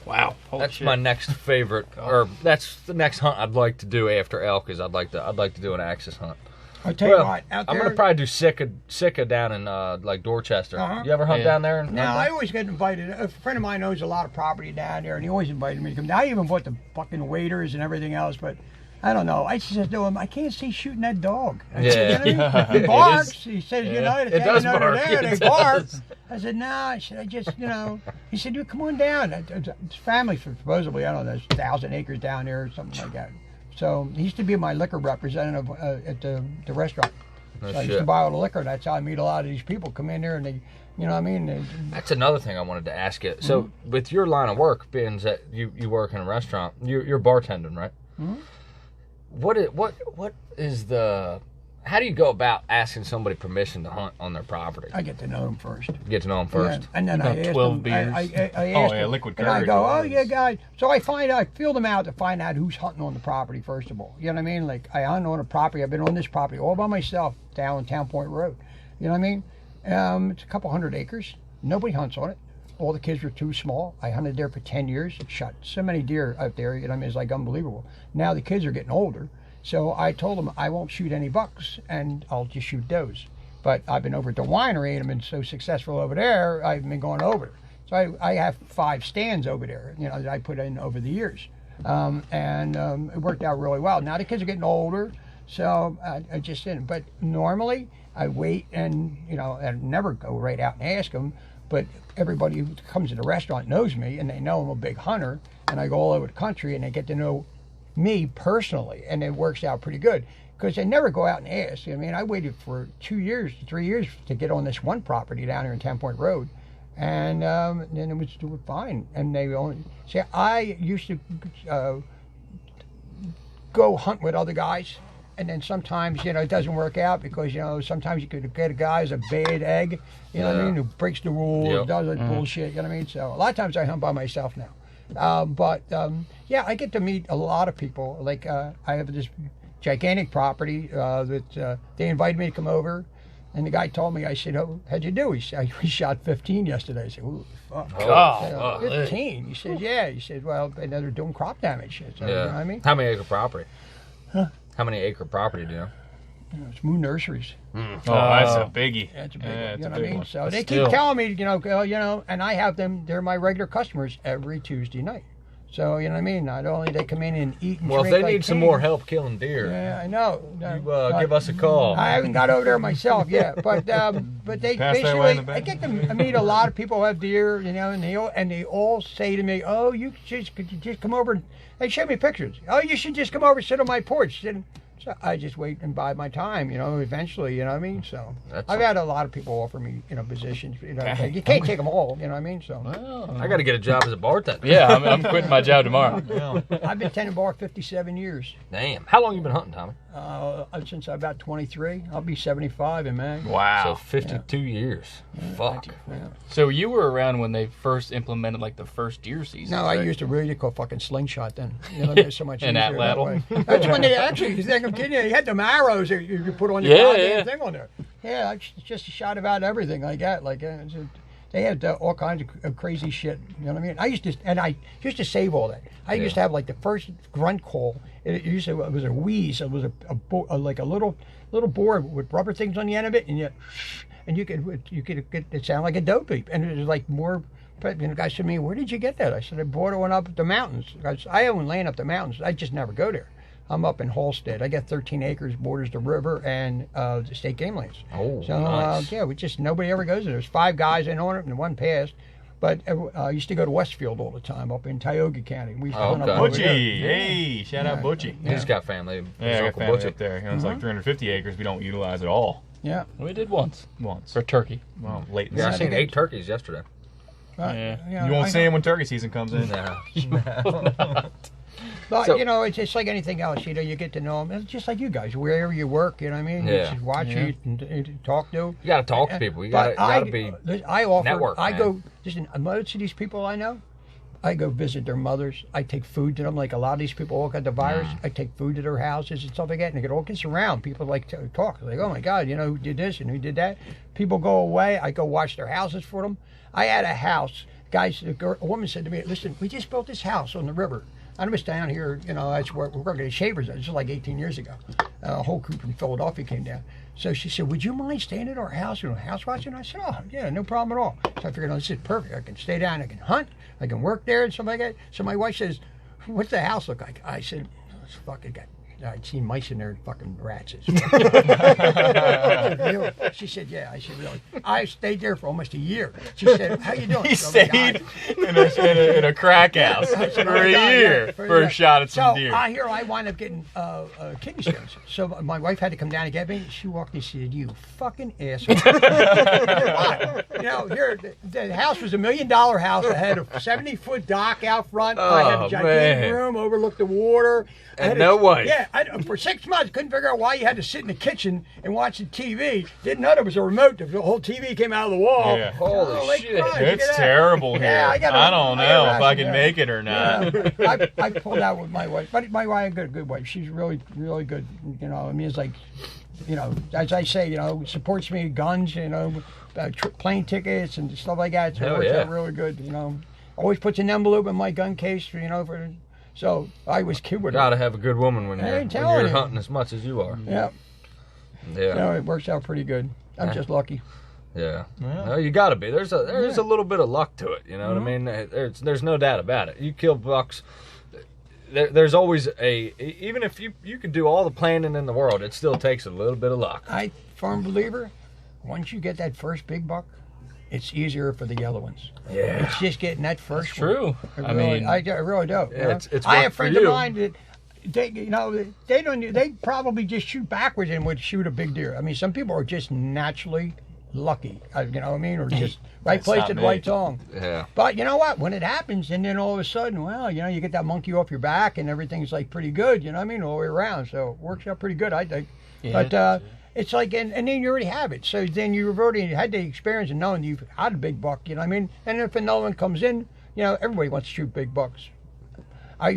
Speaker 4: Wow. Holy
Speaker 3: That's
Speaker 4: shit.
Speaker 3: my next favorite, or that's the next hunt I'd like to do after elk. Is I'd like to do an axis hunt.
Speaker 2: I'll tell you what, out there.
Speaker 3: I'm gonna probably do Sika down in like Dorchester.
Speaker 2: Uh-huh.
Speaker 3: You ever hunt
Speaker 4: Yeah.
Speaker 3: down there?
Speaker 2: Now, I always get invited. A friend of mine owns a lot of property down there, and he always invited me to come. I even bought the fucking waders and everything else, but I don't know. I just said to him, I can't see shooting that dog. I said, you know what I mean? He barks. He says, you know,
Speaker 3: It does bark.
Speaker 2: there,
Speaker 3: It
Speaker 2: they bark.
Speaker 3: does.
Speaker 2: I said, no. I said, I just, you know. He said, dude, come on down. It's family, supposedly. I don't know, there's 1,000 acres down there or something like that. So he used to be my liquor representative at the restaurant.
Speaker 3: No
Speaker 2: So I used
Speaker 3: shit.
Speaker 2: to buy all the liquor. That's how I meet a lot of these people. Come in there and they, you know what I mean?
Speaker 3: That's another thing I wanted to ask you. So, with your line of work, being that you work in a restaurant, you're bartending, right?
Speaker 2: Mm-hmm.
Speaker 3: What is the? How do you go about asking somebody permission to hunt on their property?
Speaker 2: I get to know them first.
Speaker 3: Get to know them first.
Speaker 2: Yeah, and then I
Speaker 4: About
Speaker 2: ask
Speaker 4: 12
Speaker 2: them,
Speaker 4: beers.
Speaker 2: I
Speaker 1: Oh,
Speaker 2: ask
Speaker 1: yeah,
Speaker 2: them,
Speaker 1: liquid
Speaker 2: and I
Speaker 1: courage
Speaker 2: go, oh
Speaker 1: always.
Speaker 2: yeah, guys. So I feel them out to find out who's hunting on the property first of all. You know what I mean? Like I hunt on a property. I've been on this property all by myself down Town Point Road. You know what I mean? It's a couple 100 acres. Nobody hunts on it. All the kids were too small. I hunted there for 10 years. Shot so many deer out there. You know what I mean? It's like unbelievable. Now the kids are getting older. So I told them I won't shoot any bucks and I'll just shoot does. But I've been over at the winery and I've been so successful over there, I've been going over. So I have 5 stands over there, you know, that I put in over the years. It worked out really well. Now the kids are getting older, so I just didn't. But normally I wait and, you know, I never go right out and ask them. But everybody who comes to the restaurant knows me and they know I'm a big hunter. And I go all over the country and they get to know me personally, and it works out pretty good because they never go out and ask. I mean, I waited for 2 years, 3 years to get on this one property down here in 10 Point Road, and then it was fine. And they only see. I used to go hunt with other guys, and then sometimes, you know, it doesn't work out because, you know, sometimes you could get a guy who's a bad egg, you know what I mean, who breaks the rules,
Speaker 3: Yep.
Speaker 2: does like bullshit, you know what I mean. So a lot of times I hunt by myself now. Yeah, I get to meet a lot of people. Like I have this gigantic property that they invited me to come over, and the guy told me. I said, "Oh, how'd you do?" He said, "We shot 15 yesterday." I said, "Ooh, fuck." I said, 15? He said, "Yeah." He said, "Well, and they're doing crop damage." So, you know what I mean?
Speaker 3: How many acre property? How many acre property do you know?
Speaker 2: You know, it's Moon Nurseries.
Speaker 1: Oh, that's a biggie.
Speaker 2: That's a big
Speaker 1: Yeah,
Speaker 2: one.
Speaker 1: it's
Speaker 2: You
Speaker 1: a
Speaker 2: know what I
Speaker 1: big
Speaker 2: mean?
Speaker 1: one.
Speaker 2: So
Speaker 1: But
Speaker 2: they
Speaker 1: still.
Speaker 2: keep telling me, you know, and I have them. They're my regular customers every Tuesday night. So you know what I mean. Not only they come in and eat and
Speaker 3: Well, if
Speaker 2: drink
Speaker 3: they
Speaker 2: like
Speaker 3: need some
Speaker 2: kings.
Speaker 3: more help killing deer,
Speaker 2: Yeah, I know.
Speaker 3: you give us a call.
Speaker 2: I haven't got over there myself yet, but they
Speaker 1: Pass that way in the
Speaker 2: basically
Speaker 1: back.
Speaker 2: I get to meet a lot of people who have deer, you know, and they all say to me, "Oh, could you just come over?" And they show me pictures. "Oh, you should just come over and sit on my porch." And so I just wait and bide my time, you know. Eventually, you know what I mean. So I've had a lot of people offer me, you know, positions. You know, you can't take them all, you know what I mean. So
Speaker 3: I got to get a job as a bartender.
Speaker 4: Yeah, I'm quitting my job tomorrow.
Speaker 2: I've been tending bar 57 years.
Speaker 3: Damn. How long you been hunting, Tommy?
Speaker 2: Since I'm about 23. I'll be 75 in May.
Speaker 3: So
Speaker 1: Wow.
Speaker 3: 52 years. Fuck.
Speaker 4: So you were around when they first implemented like the first deer season.
Speaker 2: No, I used to really call fucking slingshot then. You know, it was so much
Speaker 4: And
Speaker 2: easier
Speaker 4: that
Speaker 2: that
Speaker 4: level?
Speaker 2: way. That's when they actually, you think I'm kidding you, you had them arrows that you put on the
Speaker 4: Yeah,
Speaker 2: goddamn
Speaker 4: yeah.
Speaker 2: thing on there. Yeah, it's just a shot about everything like that. Like they had all kinds of crazy shit. You know what I mean? I used to save all that. I used to have like the first grunt call. It was a wheeze. It was like a little board with rubber things on the end of it, and you could get it sound like a doe peep, and it was like more. But the guy said to me, "Where did you get that?" I said, "I bought one up at the mountains." I own land up the mountains. I just never go there. I'm up in Halstead. I got 13 acres, borders the river and the state game lands.
Speaker 3: Oh,
Speaker 2: so
Speaker 3: nice.
Speaker 2: yeah, nobody ever goes there. There's 5 guys in on it, and one passed. But I used to go to Westfield all the time up in Tioga County. We used to hunt
Speaker 3: okay.
Speaker 2: up over there.
Speaker 1: Butchie, hey, shout out Butchie.
Speaker 3: He's got family.
Speaker 1: Yeah,
Speaker 3: His
Speaker 1: I got
Speaker 3: Uncle
Speaker 1: family
Speaker 3: Butchie.
Speaker 1: up there. He owns like 350 acres. We don't utilize it all.
Speaker 2: Yeah.
Speaker 4: We did once
Speaker 1: Once.
Speaker 4: for turkey.
Speaker 1: Well, late in the
Speaker 3: Yeah, I
Speaker 1: season.
Speaker 3: seen 8 turkeys yesterday.
Speaker 4: Yeah.
Speaker 1: You won't see him when turkey season comes in.
Speaker 3: No.
Speaker 2: But,
Speaker 3: So-
Speaker 2: you know, it's just like anything else. You know, you get to know them. It's just like you guys, wherever you work, you know what I mean? You
Speaker 3: Yeah.
Speaker 2: just watch you and talk to.
Speaker 3: You got to talk to people. You
Speaker 2: But
Speaker 3: got to be.
Speaker 2: I offer,
Speaker 3: network,
Speaker 2: I
Speaker 3: man.
Speaker 2: go, listen, most of these people I know, I go visit their mothers. I take food to them. Like a lot of these people all got the virus. I take food to their houses and stuff like that. And it all gets around. People like to talk. Like, oh my God, you know, who did this and who did that? People go away. I go watch their houses for them. I had a house. Guys, a woman said to me, listen, we just built this house on the river. I was down here, you know, that's where we're working at Shavers. This was like 18 years ago. A whole group from Philadelphia came down. So she said, would you mind staying at our house, you know, house watching? I said, oh, yeah, no problem at all. So I figured, oh, this is perfect. I can stay down, I can hunt, I can work there and stuff like that. So my wife says, what's the house look like? I said, it's fucking got, I'd seen mice in there and fucking rats. She said, yeah. I said, really? I stayed there for almost a year. She said, how you doing?
Speaker 1: He
Speaker 2: So I'm
Speaker 1: stayed
Speaker 2: like,
Speaker 1: in a crack house
Speaker 2: I said,
Speaker 1: for
Speaker 2: oh my
Speaker 1: a
Speaker 2: God,
Speaker 1: year
Speaker 2: yeah,
Speaker 1: for a shot at some
Speaker 2: so
Speaker 1: deer.
Speaker 2: I wind up getting kidney stones. So my wife had to come down and get me. She walked in and said, you fucking asshole. Why? You know, here, the house was $1 million house. I had a 70-foot dock out front. I had a
Speaker 3: Oh,
Speaker 2: gigantic
Speaker 3: man.
Speaker 2: room, overlooked the water. I
Speaker 3: And
Speaker 2: had
Speaker 3: no wife.
Speaker 2: Yeah, for 6 months, couldn't figure out why you had to sit in the kitchen and watch the TV. Didn't know there was a remote. The whole TV came out of the wall.
Speaker 1: Yeah.
Speaker 3: Holy shit.
Speaker 2: Christ, look at
Speaker 1: It's
Speaker 2: that.
Speaker 1: terrible here.
Speaker 2: Yeah,
Speaker 1: I don't know if I can
Speaker 2: yeah.
Speaker 1: make it or not.
Speaker 2: I pulled out with my wife, but my wife, a good wife. She's really, really good. You know, I mean, it's like, you know, as I say, you know, supports me, guns, you know, plane tickets and stuff like that. So it
Speaker 3: Hell
Speaker 2: works
Speaker 3: yeah.
Speaker 2: out really good. You know, always puts an envelope in my gun case, you know, for. So I was kid with her.
Speaker 3: Got to have a good woman when
Speaker 2: I
Speaker 3: you're,
Speaker 2: ain't telling you.
Speaker 3: hunting as much as you are.
Speaker 2: Yeah,
Speaker 3: Yeah.
Speaker 2: so it works out pretty good. I'm just lucky.
Speaker 3: Yeah.
Speaker 1: Yeah.
Speaker 3: No, you got to be. There's a
Speaker 2: Yeah.
Speaker 3: little bit of luck to it. You know what I mean? There's no doubt about it. You kill bucks. There's always even if you could do all the planning in the world, it still takes a little bit of luck.
Speaker 2: I firm believer. Once you get that first big buck, it's easier for the yellow ones.
Speaker 3: Yeah.
Speaker 2: It's just getting that first
Speaker 4: True.
Speaker 2: one.
Speaker 4: I mean,
Speaker 2: I really do. you
Speaker 3: Yeah,
Speaker 2: know?
Speaker 3: it's
Speaker 2: I
Speaker 3: worked
Speaker 2: have
Speaker 3: for
Speaker 2: friends of
Speaker 3: you.
Speaker 2: mine that they don't. They probably just shoot backwards and would shoot a big deer. I mean, some people are just naturally lucky. You know what I mean? Or just right
Speaker 1: That's
Speaker 2: place
Speaker 1: not
Speaker 2: at the
Speaker 1: me.
Speaker 2: right time.
Speaker 3: Yeah.
Speaker 2: But you know what? When it happens, and then all of a sudden, well, you know, you get that monkey off your back, and everything's like pretty good. You know what I mean? All the way around. So it works out pretty good, I think.
Speaker 4: Yeah,
Speaker 2: But it's like, and then you already have it. So then you've already had the experience of knowing you've had a big buck. You know what I mean? And if another one comes in, you know, everybody wants to shoot big bucks. I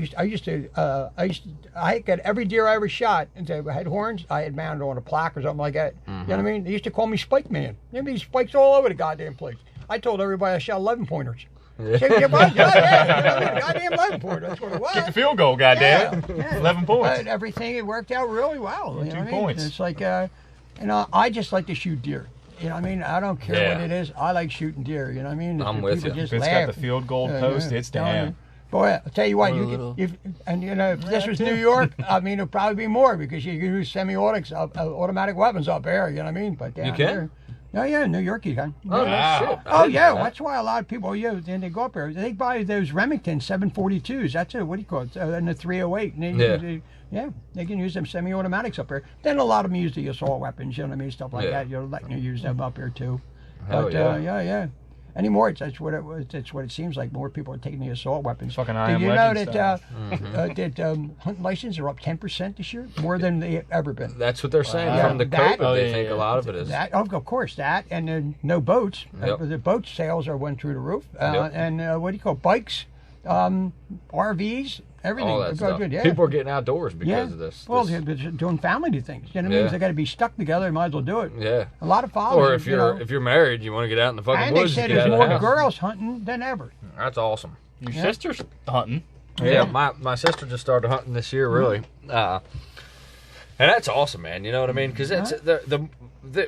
Speaker 2: got every deer I ever shot, and they had horns, I had mounted on a plaque or something like that. You know what I mean? They used to call me Spike Man. There be spikes all over the goddamn place. I told everybody I shot 11 pointers. Yeah, goddamn 11 pointer. That's what it was.
Speaker 1: Kick the field goal, goddamn. 11 points.
Speaker 2: But everything, it worked out really well. You know
Speaker 1: 2
Speaker 2: what I mean?
Speaker 1: points.
Speaker 2: It's like, you know, I just like to shoot deer. You know what I mean? I don't care
Speaker 3: Yeah.
Speaker 2: what it is. I like shooting deer. You know what I mean?
Speaker 3: I'm
Speaker 2: If
Speaker 3: with
Speaker 2: people
Speaker 3: you.
Speaker 2: just
Speaker 1: If it's
Speaker 2: laugh.
Speaker 1: got the field goal post, it's damn.
Speaker 2: Boy, I'll tell you what,
Speaker 4: Little.
Speaker 2: and you know, if this was New York, I mean, it'd probably be more because you can use automatic weapons up there, you know what I mean? But down
Speaker 3: You can?
Speaker 2: there, oh yeah, New York you can.
Speaker 3: Oh,
Speaker 1: Wow.
Speaker 3: no shit. I
Speaker 2: Oh
Speaker 3: didn't
Speaker 2: yeah,
Speaker 3: know that.
Speaker 2: that's why a lot of people, then they go up there. They buy those Remington 742s. That's what do you call it? And the 308. And they can use them semi-automatics up there. Then a lot of them use the assault weapons. You know what I mean? Stuff like
Speaker 3: Yeah.
Speaker 2: that. You're letting you use them up there too.
Speaker 3: Hell
Speaker 2: But
Speaker 3: yeah.
Speaker 2: yeah. Anymore, that's what it was. That's what it seems like. More people are taking the assault weapons.
Speaker 1: Fucking I
Speaker 2: Did
Speaker 1: Am
Speaker 2: you know
Speaker 1: Legend
Speaker 2: that
Speaker 1: style.
Speaker 2: hunting licenses are up 10% this year, more than they've ever been?
Speaker 3: That's what they're saying
Speaker 2: Wow.
Speaker 3: from the
Speaker 2: That-
Speaker 3: COVID.
Speaker 4: Oh,
Speaker 3: They
Speaker 4: yeah,
Speaker 3: think
Speaker 4: yeah.
Speaker 3: a lot of it is.
Speaker 2: That, of course, that, and then no boats.
Speaker 3: Yep.
Speaker 2: The boat sales went through the roof.
Speaker 3: Yep.
Speaker 2: And what do you call it? Bikes, RVs, everything.
Speaker 3: all that
Speaker 2: It's
Speaker 3: stuff.
Speaker 2: good, yeah.
Speaker 3: People are getting outdoors because
Speaker 2: yeah.
Speaker 3: of this.
Speaker 2: Well,
Speaker 3: This-
Speaker 2: they're doing family things. You know what I mean?
Speaker 3: Yeah.
Speaker 2: They got to be stuck together. They might as well do it.
Speaker 3: yeah.
Speaker 2: A lot of fathers.
Speaker 3: Or if
Speaker 2: you
Speaker 3: you're
Speaker 2: know,
Speaker 3: if you're married, you want to get out in the fucking
Speaker 2: and they
Speaker 3: woods.
Speaker 2: said
Speaker 3: get
Speaker 2: there's
Speaker 3: out of
Speaker 2: more
Speaker 3: the house.
Speaker 2: girls hunting than ever.
Speaker 3: That's awesome.
Speaker 4: Your
Speaker 2: Yeah.
Speaker 4: sister's hunting.
Speaker 3: Yeah, my sister just started hunting this year, really, and that's awesome, man. You know what I mean? Because it's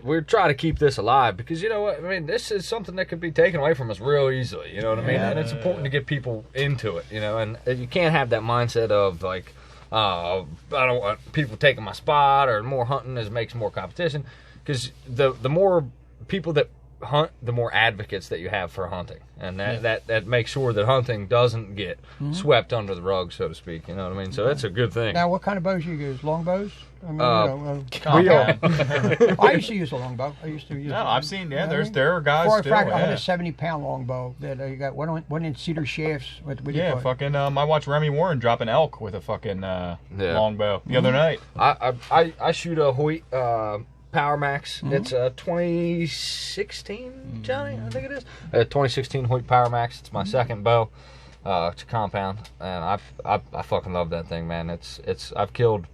Speaker 3: we're trying to keep this alive because you know what I mean. This is something that could be taken away from us real easily. You know what I mean? And it's important to get people into it. You know, and you can't have that mindset of like, I don't want people taking my spot or more hunting makes more competition. Because the more people that hunt, the more advocates that you have for hunting, and that makes sure that hunting doesn't get swept under the rug, so to speak. You know what I mean? So that's a good thing.
Speaker 2: Now, what kind of bows you use? Long bows? I mean,
Speaker 3: We are.
Speaker 2: I used to use a long bow. I used to use.
Speaker 1: No, I've seen. Yeah, there are guys
Speaker 2: For a
Speaker 1: still.
Speaker 2: fact, I had
Speaker 1: Yeah.
Speaker 2: a 70-pound longbow that you got one in cedar shafts. What do you
Speaker 1: Yeah,
Speaker 2: call it?
Speaker 1: fucking. I watched Remy Warren drop an elk with a fucking longbow the other night.
Speaker 3: I shoot a Hoyt Power Max. It's a 2016, Johnny, I think it is. A 2016 Hoyt Power Max. It's my second bow. It's a compound, and I fucking love that thing, man. I've killed,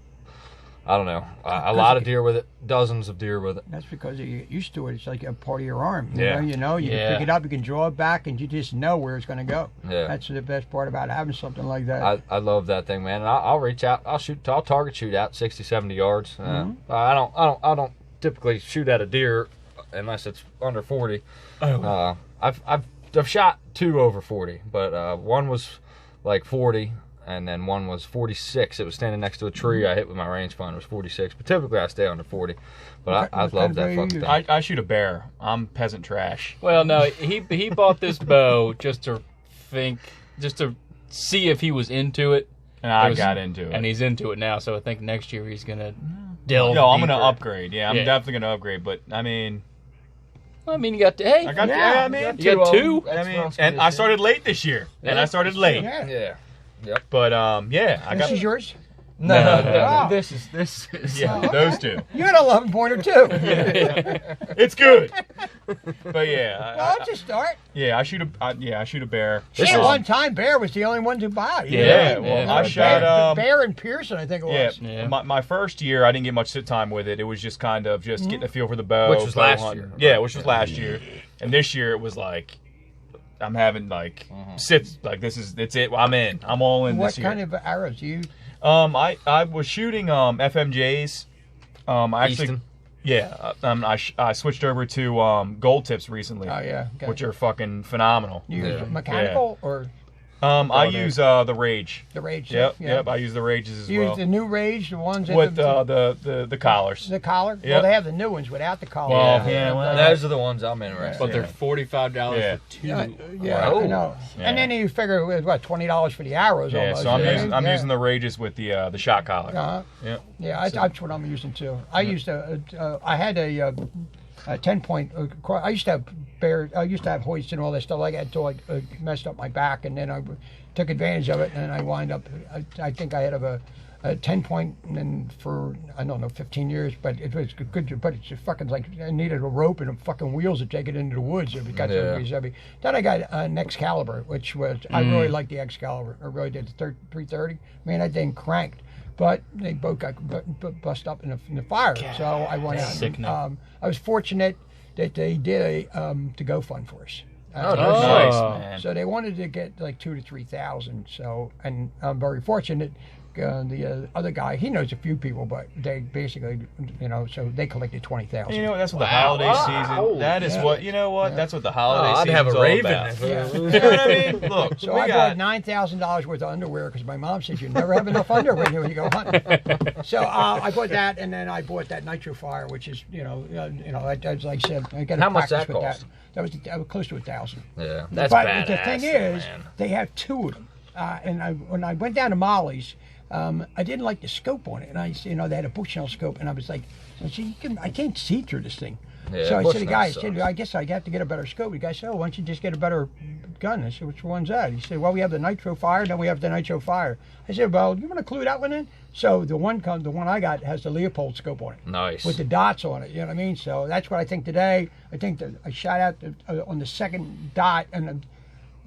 Speaker 3: I don't know, a lot of deer with it, dozens of deer with it.
Speaker 2: That's because you get used to it. It's like a part of your arm. You
Speaker 1: Yeah.
Speaker 2: know, you can pick it up, you can draw it back, and you just know where it's going to go.
Speaker 3: Yeah.
Speaker 2: That's the best part about having something like that.
Speaker 3: I love that thing, man. And I'll reach out. I'll target shoot out 60, 70 yards. I don't typically shoot at a deer unless it's under 40. I've shot 2 over 40, but one was like 40, and then one was 46. It was standing next to a tree. I hit with my rangefinder. It was 46, but typically I stay under 40. But I love that fucking thing.
Speaker 1: I shoot a bear. I'm peasant trash.
Speaker 4: Well, no, he bought this bow just to see if he was into it.
Speaker 1: And I got into it.
Speaker 4: And he's into it now, so I think next year he's going to delve
Speaker 1: No, I'm going to
Speaker 4: deeper.
Speaker 1: upgrade. Yeah, I'm definitely going to upgrade. But, I mean...
Speaker 4: you got to, hey.
Speaker 1: I got,
Speaker 2: Yeah,
Speaker 1: I mean,
Speaker 4: you got 2?
Speaker 1: I mean, and I started late this year. And I started late.
Speaker 2: Yeah.
Speaker 3: Yeah.
Speaker 1: But, yeah, I
Speaker 2: This
Speaker 1: got...
Speaker 2: is yours?
Speaker 3: No.
Speaker 2: Oh.
Speaker 3: This is
Speaker 1: Yeah, those two.
Speaker 2: You had a 11-pointer, too.
Speaker 1: It's good. But, yeah.
Speaker 2: Well, it's a start.
Speaker 1: I shoot a bear.
Speaker 2: Shit, one time Bear was the only one to buy it.
Speaker 1: Yeah, well, I shot...
Speaker 2: Bear and Pearson, I think it was.
Speaker 1: Yeah, my first year, I didn't get much sit time with it. It was just kind of getting a feel for the bow.
Speaker 3: Which was
Speaker 1: bow
Speaker 3: last
Speaker 1: hunting.
Speaker 3: year.
Speaker 1: Yeah, which was last year. And this year, it was like, I'm having, like, sits. Like, it's it. I'm in. I'm all in
Speaker 2: What
Speaker 1: this year.
Speaker 2: kind of arrows do you...
Speaker 1: I was shooting FMJs. I actually...
Speaker 3: Easton.
Speaker 1: Yeah, I switched over to gold tips recently.
Speaker 2: Oh, yeah. Okay.
Speaker 1: Which are fucking phenomenal.
Speaker 2: You use
Speaker 3: Yeah.
Speaker 2: mechanical or
Speaker 1: I use the Rage.
Speaker 2: the Rage?
Speaker 1: Yep. I use the Rages as
Speaker 2: You
Speaker 1: well.
Speaker 2: use the new Rage, the ones that
Speaker 1: With the collars.
Speaker 2: the collar?
Speaker 1: Yep.
Speaker 2: Well, they have the new ones without the collar.
Speaker 1: Well, yeah, well,
Speaker 3: Those are the ones I'm interested
Speaker 4: But
Speaker 3: in.
Speaker 4: they're $45
Speaker 1: Yeah.
Speaker 4: for 2.
Speaker 2: Yeah,
Speaker 3: Oh.
Speaker 2: I know.
Speaker 1: Yeah.
Speaker 2: And then you figure it was what, $20 for the arrows
Speaker 1: Yeah,
Speaker 2: almost.
Speaker 1: so I'm
Speaker 2: Yeah.
Speaker 1: using the Rages with the shot collar.
Speaker 2: Uh-huh.
Speaker 1: Yeah.
Speaker 2: Yeah, that's what I'm using too. I used I had a 10-point. I used to have I used to have hoist and all that stuff like that until I messed up my back, and then I took advantage of it, and I wind up. I think I had a 10-point, and then for I don't know 15 years, but it was good. But it's just fucking like I needed a rope and fucking wheels to take it into the woods if it got so heavy. Then I got an Excalibur, which was I really liked the Excalibur. I really did. The 330. Man, that thing cranked. But they both got bust up in the fire, so I went out.
Speaker 4: Sickening.
Speaker 2: I was fortunate that they did a to-go fund for us.
Speaker 1: Nice, man.
Speaker 2: So they wanted to get like 2,000 to 3,000. So, and I'm very fortunate. The other guy, he knows a few people, but they basically, so they collected 20,000.
Speaker 1: You know what? That's what the holiday season. That is what you know. What that's what the holiday
Speaker 3: I'd
Speaker 1: season
Speaker 3: have a
Speaker 1: all
Speaker 3: raven.
Speaker 1: about.
Speaker 2: Yeah.
Speaker 1: You know what I mean? Look,
Speaker 2: So
Speaker 1: we
Speaker 2: I
Speaker 1: got
Speaker 2: bought $9,000 worth of underwear because my mom says you never have enough underwear when you go hunting. So I bought that, and then I bought that Nitro Fire, which is as I said, I got to
Speaker 3: How much
Speaker 2: practice
Speaker 3: that
Speaker 2: with
Speaker 3: cost?
Speaker 2: That was close to 1,000.
Speaker 3: Yeah, that's
Speaker 2: But
Speaker 3: badass.
Speaker 2: the thing is,
Speaker 3: man.
Speaker 2: they have 2 of them. And when I went down to Molly's, I didn't like the scope on it, and they had a Bushnell scope, and I was like, I can't see through this thing.
Speaker 3: Yeah,
Speaker 2: So I said to the
Speaker 3: Bushnell
Speaker 2: guy,
Speaker 3: sucks.
Speaker 2: I guess I have to get a better scope. The guy said, why don't you just get a better gun? I said, which one's that? He said, well, we have the Nitro Fire, then we have the Nitro Fire. I said, well, you want to clue that one in? So the one I got has the Leopold scope on it.
Speaker 3: Nice.
Speaker 2: With the dots on it, you know what I mean? So that's what I think today. I think that I shot out on the second dot, and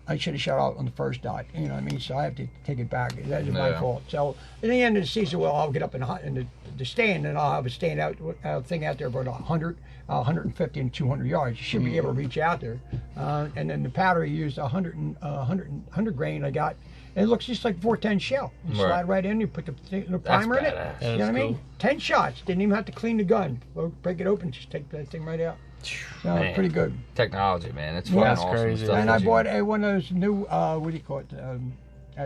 Speaker 2: I should have shot out on the first dot. You know what I mean? So I have to take it back. That is my fault. So in the end of the season, I'll get up and hunt in the stand, and I'll have a stand thing out there about 100, 150, and 200 yards. You should be able to reach out there. And then the powder, you used 100 grain I got. And it looks just like 410 shell. You slide right in, you put the primer in it.
Speaker 3: badass.
Speaker 2: You know what I mean? 10 shots. Didn't even have to clean the gun. Break it open, just take that thing right out. So
Speaker 3: Man.
Speaker 2: pretty good.
Speaker 3: Technology, man. It's
Speaker 2: Yeah,
Speaker 3: fucking
Speaker 2: that's
Speaker 3: awesome.
Speaker 4: crazy.
Speaker 3: Stuff
Speaker 2: And
Speaker 3: that
Speaker 2: I
Speaker 3: you-
Speaker 2: bought one of those new, what do you call it?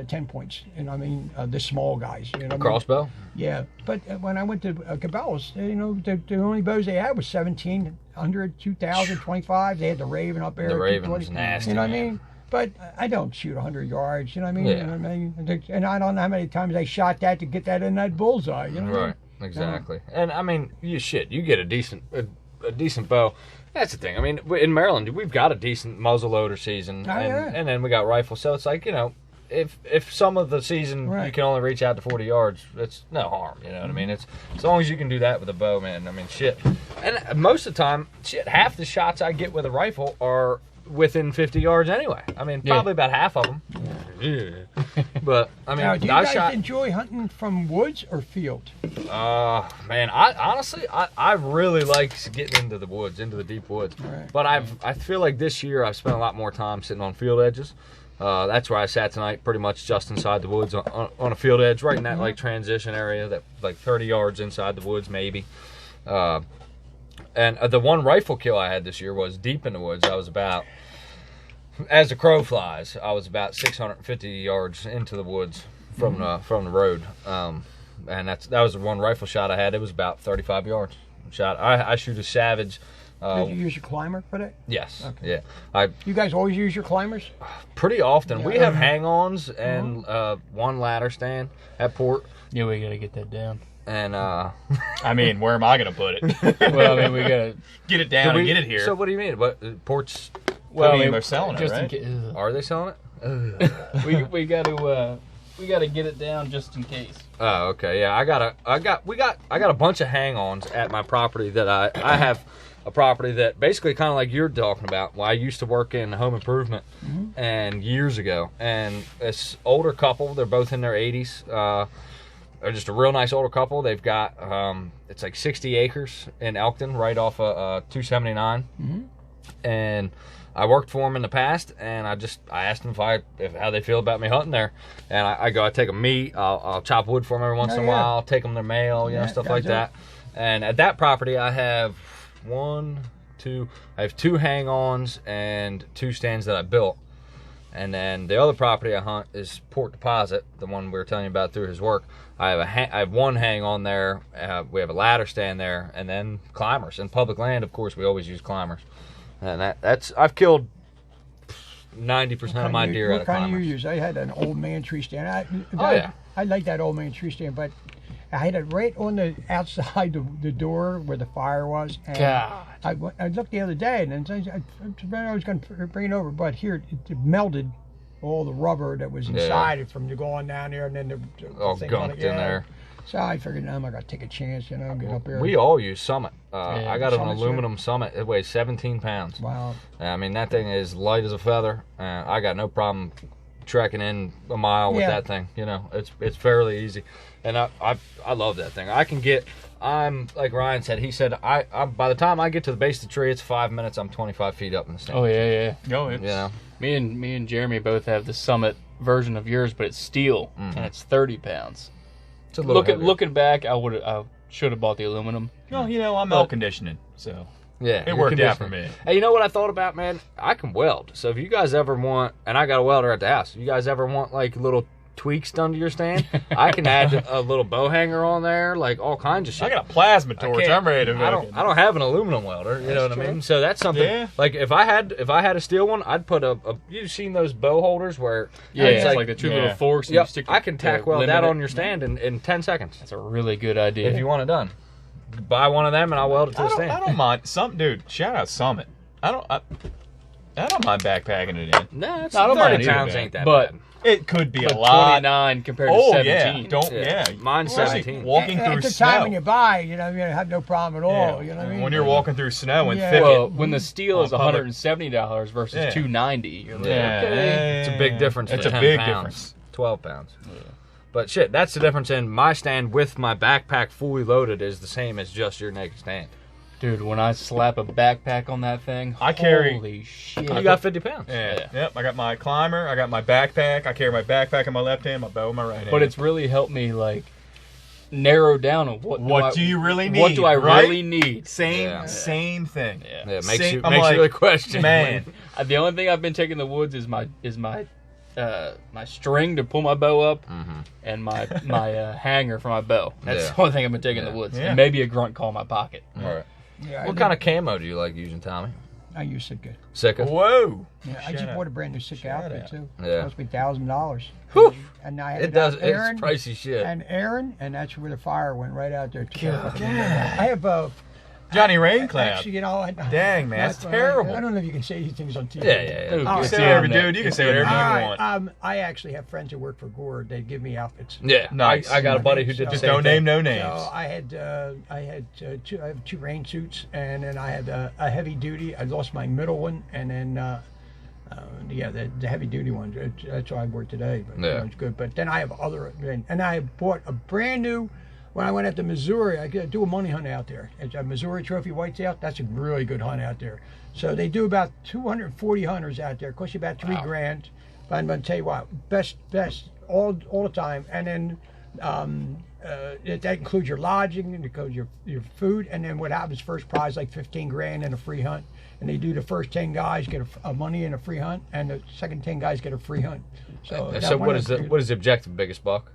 Speaker 2: 10 points. And I mean, the small guys. You know what I mean?
Speaker 3: Crossbow.
Speaker 2: Yeah, but when I went to Cabela's, you know, the only bows they had was 1,700, 2,000, 25. They had the Raven up there.
Speaker 3: The Raven
Speaker 2: 220.
Speaker 3: was nasty.
Speaker 2: You know what I
Speaker 3: man.
Speaker 2: mean? But I don't shoot 100 yards. You know what I mean?
Speaker 3: Yeah.
Speaker 2: You know what I mean? And I don't know how many times I shot that to get that in that bullseye. You know what I mean?
Speaker 3: Right. Exactly. And I mean, you get a decent bow. That's the thing. I mean, in Maryland, we've got a decent muzzleloader season, and then we got rifles. So it's like, you know, if some of the season you can only reach out to 40 yards, it's no harm. You know what I mean? It's as long as you can do that with a bow, man. I mean, shit. And most of the time, shit, half the shots I get with a rifle are within 50 yards anyway. I mean, probably about half of them. Yeah. But I mean,
Speaker 2: now, do you guys enjoy hunting from woods or field?
Speaker 3: Man, I honestly really like getting into the woods, into the deep woods.
Speaker 2: Right.
Speaker 3: But I feel like this year I've spent a lot more time sitting on field edges. That's where I sat tonight, pretty much just inside the woods on a field edge, right in that like transition area, that like 30 yards inside the woods maybe. And the one rifle kill I had this year was deep in the woods. I was about, as the crow flies, I was about 650 yards into the woods from the road. And that was the one rifle shot I had. It was about 35 yards shot. I shoot a Savage.
Speaker 2: Did you use your climber for that?
Speaker 3: Yes.
Speaker 2: Okay.
Speaker 3: Yeah.
Speaker 2: You guys always use your climbers?
Speaker 3: Pretty often. We have hang-ons and one ladder stand at port.
Speaker 4: Yeah, we gotta get that down.
Speaker 3: And
Speaker 1: I mean, where am I going to put it?
Speaker 4: Well, I mean, we gotta
Speaker 1: get it down and get it here.
Speaker 3: So what do you mean? What ports?
Speaker 1: Well, I mean, they're selling
Speaker 4: just
Speaker 1: it, right?
Speaker 4: in case.
Speaker 3: Are they selling it?
Speaker 4: we gotta get it down just in case.
Speaker 3: Oh, okay. Yeah, I got a bunch of hang-ons at my property that I have a property that basically kind of like you're talking about. Well, I used to work in home improvement and years ago, and this older couple, they're both in their 80s. They're just a real nice older couple. They've got it's like 60 acres in Elkton, right off of 279, and I worked for them in the past, and I asked them how they feel about me hunting there, and I take them meat, I'll chop wood for them every once in a while, I'll take them their mail, stuff like that. And at that property, I have I have 2 hang-ons and 2 stands that I built, and then the other property I hunt is Port Deposit, the one we were telling you about through his work. I have one hang-on there, we have a ladder stand there, and then climbers. In public land, of course, we always use climbers. And I've killed 90% of my deer out of climbers.
Speaker 2: What kind do you use? I had an old man tree stand. I like that old man tree stand, but I had it right on the outside the door where the fire was. And
Speaker 4: God.
Speaker 2: I looked the other day, and I was going to bring it over, but here it melted all the rubber that was inside it from going down there, and then the
Speaker 3: all
Speaker 2: thing
Speaker 3: gunked in there.
Speaker 2: So I figured, I'm not going to take a chance, get up there.
Speaker 3: We all use Summit. I got an
Speaker 2: Summit's
Speaker 3: aluminum Summit. It weighs 17 pounds.
Speaker 2: Wow.
Speaker 3: I mean, that thing is light as a feather. I got no problem trekking in a mile with that thing. It's fairly easy. And I love that thing. I'm like Ryan said. He said, I by the time I get to the base of the tree, it's 5 minutes. I'm 25 feet up in the stand.
Speaker 4: Oh yeah.
Speaker 1: Go,
Speaker 4: Me and Jeremy both have the Summit version of yours, but it's steel and it's 30 pounds.
Speaker 3: It's a little heavier.
Speaker 4: Looking back, I should have bought the aluminum.
Speaker 1: Well, I'm air conditioning, so it worked out for me.
Speaker 3: Hey, you know what I thought about, man? I can weld. So if you guys ever want, and I got a welder at the house, if you guys ever want like little tweaks done to your stand, I can add a little bow hanger on there, like all kinds of shit.
Speaker 1: I got a plasma torch. I'm ready to go.
Speaker 3: I don't have an aluminum welder. You know what I mean? So that's something.
Speaker 1: Yeah.
Speaker 3: Like if I had a steel one, I'd put you've seen those bow holders where
Speaker 4: it's like the 2 little forks. And you stick
Speaker 3: I can tack weld that on your stand in 10 seconds.
Speaker 4: That's a really good idea.
Speaker 3: If you want it done, buy one of them and I'll weld it to the stand.
Speaker 1: I don't mind. Dude, shout out Summit. I don't mind backpacking it in.
Speaker 3: No, it's
Speaker 4: I don't
Speaker 3: 30
Speaker 4: mind either,
Speaker 3: pounds
Speaker 4: man.
Speaker 3: ain't that
Speaker 4: But
Speaker 3: bad.
Speaker 1: It could be a lot.
Speaker 4: 29 compared to 17.
Speaker 3: Mine's
Speaker 1: Especially
Speaker 3: 17.
Speaker 1: walking
Speaker 2: At
Speaker 1: through
Speaker 2: the
Speaker 1: snow.
Speaker 2: time when you buy, you have no problem at all. You know what I mean?
Speaker 1: When you're walking through snow and
Speaker 2: Yeah.
Speaker 1: thicket.
Speaker 4: Well, when the steel is
Speaker 1: public.
Speaker 4: $170 versus $290, you're like,
Speaker 3: It's a big difference.
Speaker 1: It's
Speaker 3: for
Speaker 1: a
Speaker 3: 10
Speaker 1: big
Speaker 3: pounds,
Speaker 1: difference.
Speaker 3: 12 pounds. Yeah. But shit, that's the difference in my stand with my backpack fully loaded is the same as just your naked stand.
Speaker 4: dude, when I slap a backpack on that thing,
Speaker 1: I carry.
Speaker 4: holy shit.
Speaker 3: You got 50 pounds.
Speaker 1: Yeah. Yep. I got my climber. I got my backpack. I carry my backpack in my left hand, my bow in my right hand.
Speaker 4: But it's really helped me like narrow down on
Speaker 1: what do you really need?
Speaker 4: What do I
Speaker 1: right?
Speaker 4: really need?
Speaker 1: Same thing.
Speaker 3: Yeah, makes
Speaker 1: Same,
Speaker 3: you really question.
Speaker 1: Man,
Speaker 4: The only thing I've been taking in the woods is my my string to pull my bow up,
Speaker 3: Mm-hmm.
Speaker 4: and my hanger for my bow. That's the only thing I've been taking in the woods,
Speaker 1: Yeah.
Speaker 4: and maybe a grunt call in my pocket.
Speaker 3: All right.
Speaker 2: Yeah,
Speaker 3: What kind of camo do you like using, Tommy?
Speaker 2: I use Sitka.
Speaker 3: Sitka?
Speaker 1: Whoa.
Speaker 2: Yeah, I just bought a brand new Sitka outfit too.
Speaker 3: Yeah.
Speaker 2: Cost me $1,000.
Speaker 3: Whew.
Speaker 2: And I had
Speaker 3: It does.
Speaker 2: Aaron,
Speaker 3: It's pricey shit.
Speaker 2: and Aaron, and that's where the fire went right out there.
Speaker 1: God.
Speaker 2: I have
Speaker 1: Johnny Raincloud.
Speaker 2: actually, you know,
Speaker 1: Dang, man, that's
Speaker 2: I
Speaker 1: terrible.
Speaker 2: don't know if you can say these things on TV.
Speaker 3: Yeah.
Speaker 4: Ooh,
Speaker 1: You
Speaker 2: All
Speaker 1: can
Speaker 2: right.
Speaker 1: say whatever, dude. You can say whatever
Speaker 2: All
Speaker 1: you
Speaker 2: right,
Speaker 1: want.
Speaker 2: I actually have friends who work for Gore. They give me outfits.
Speaker 3: Yeah.
Speaker 1: Nice.
Speaker 3: I got a buddy who did the
Speaker 1: Just
Speaker 3: same
Speaker 1: don't
Speaker 3: thing.
Speaker 1: name no names.
Speaker 2: So I have two rain suits, and then I had a heavy duty. I lost my middle one, and then the heavy duty one. That's why I work today. But
Speaker 3: Yeah.
Speaker 2: it's good. But then I have other, and I bought a brand new. When I went out to Missouri, I do a money hunt out there. It's a Missouri Trophy Whitetail. That's a really good hunt out there. So they do about 240 hunters out there. It costs you about $3,000. But I'm going to tell you what, best all the time. And then that includes your lodging, and it includes your food, and then what happens? First prize like $15,000 and a free hunt. And they do the first 10 guys get a money and a free hunt, and the second 10 guys get a free hunt. So
Speaker 3: What is the objective? Biggest buck?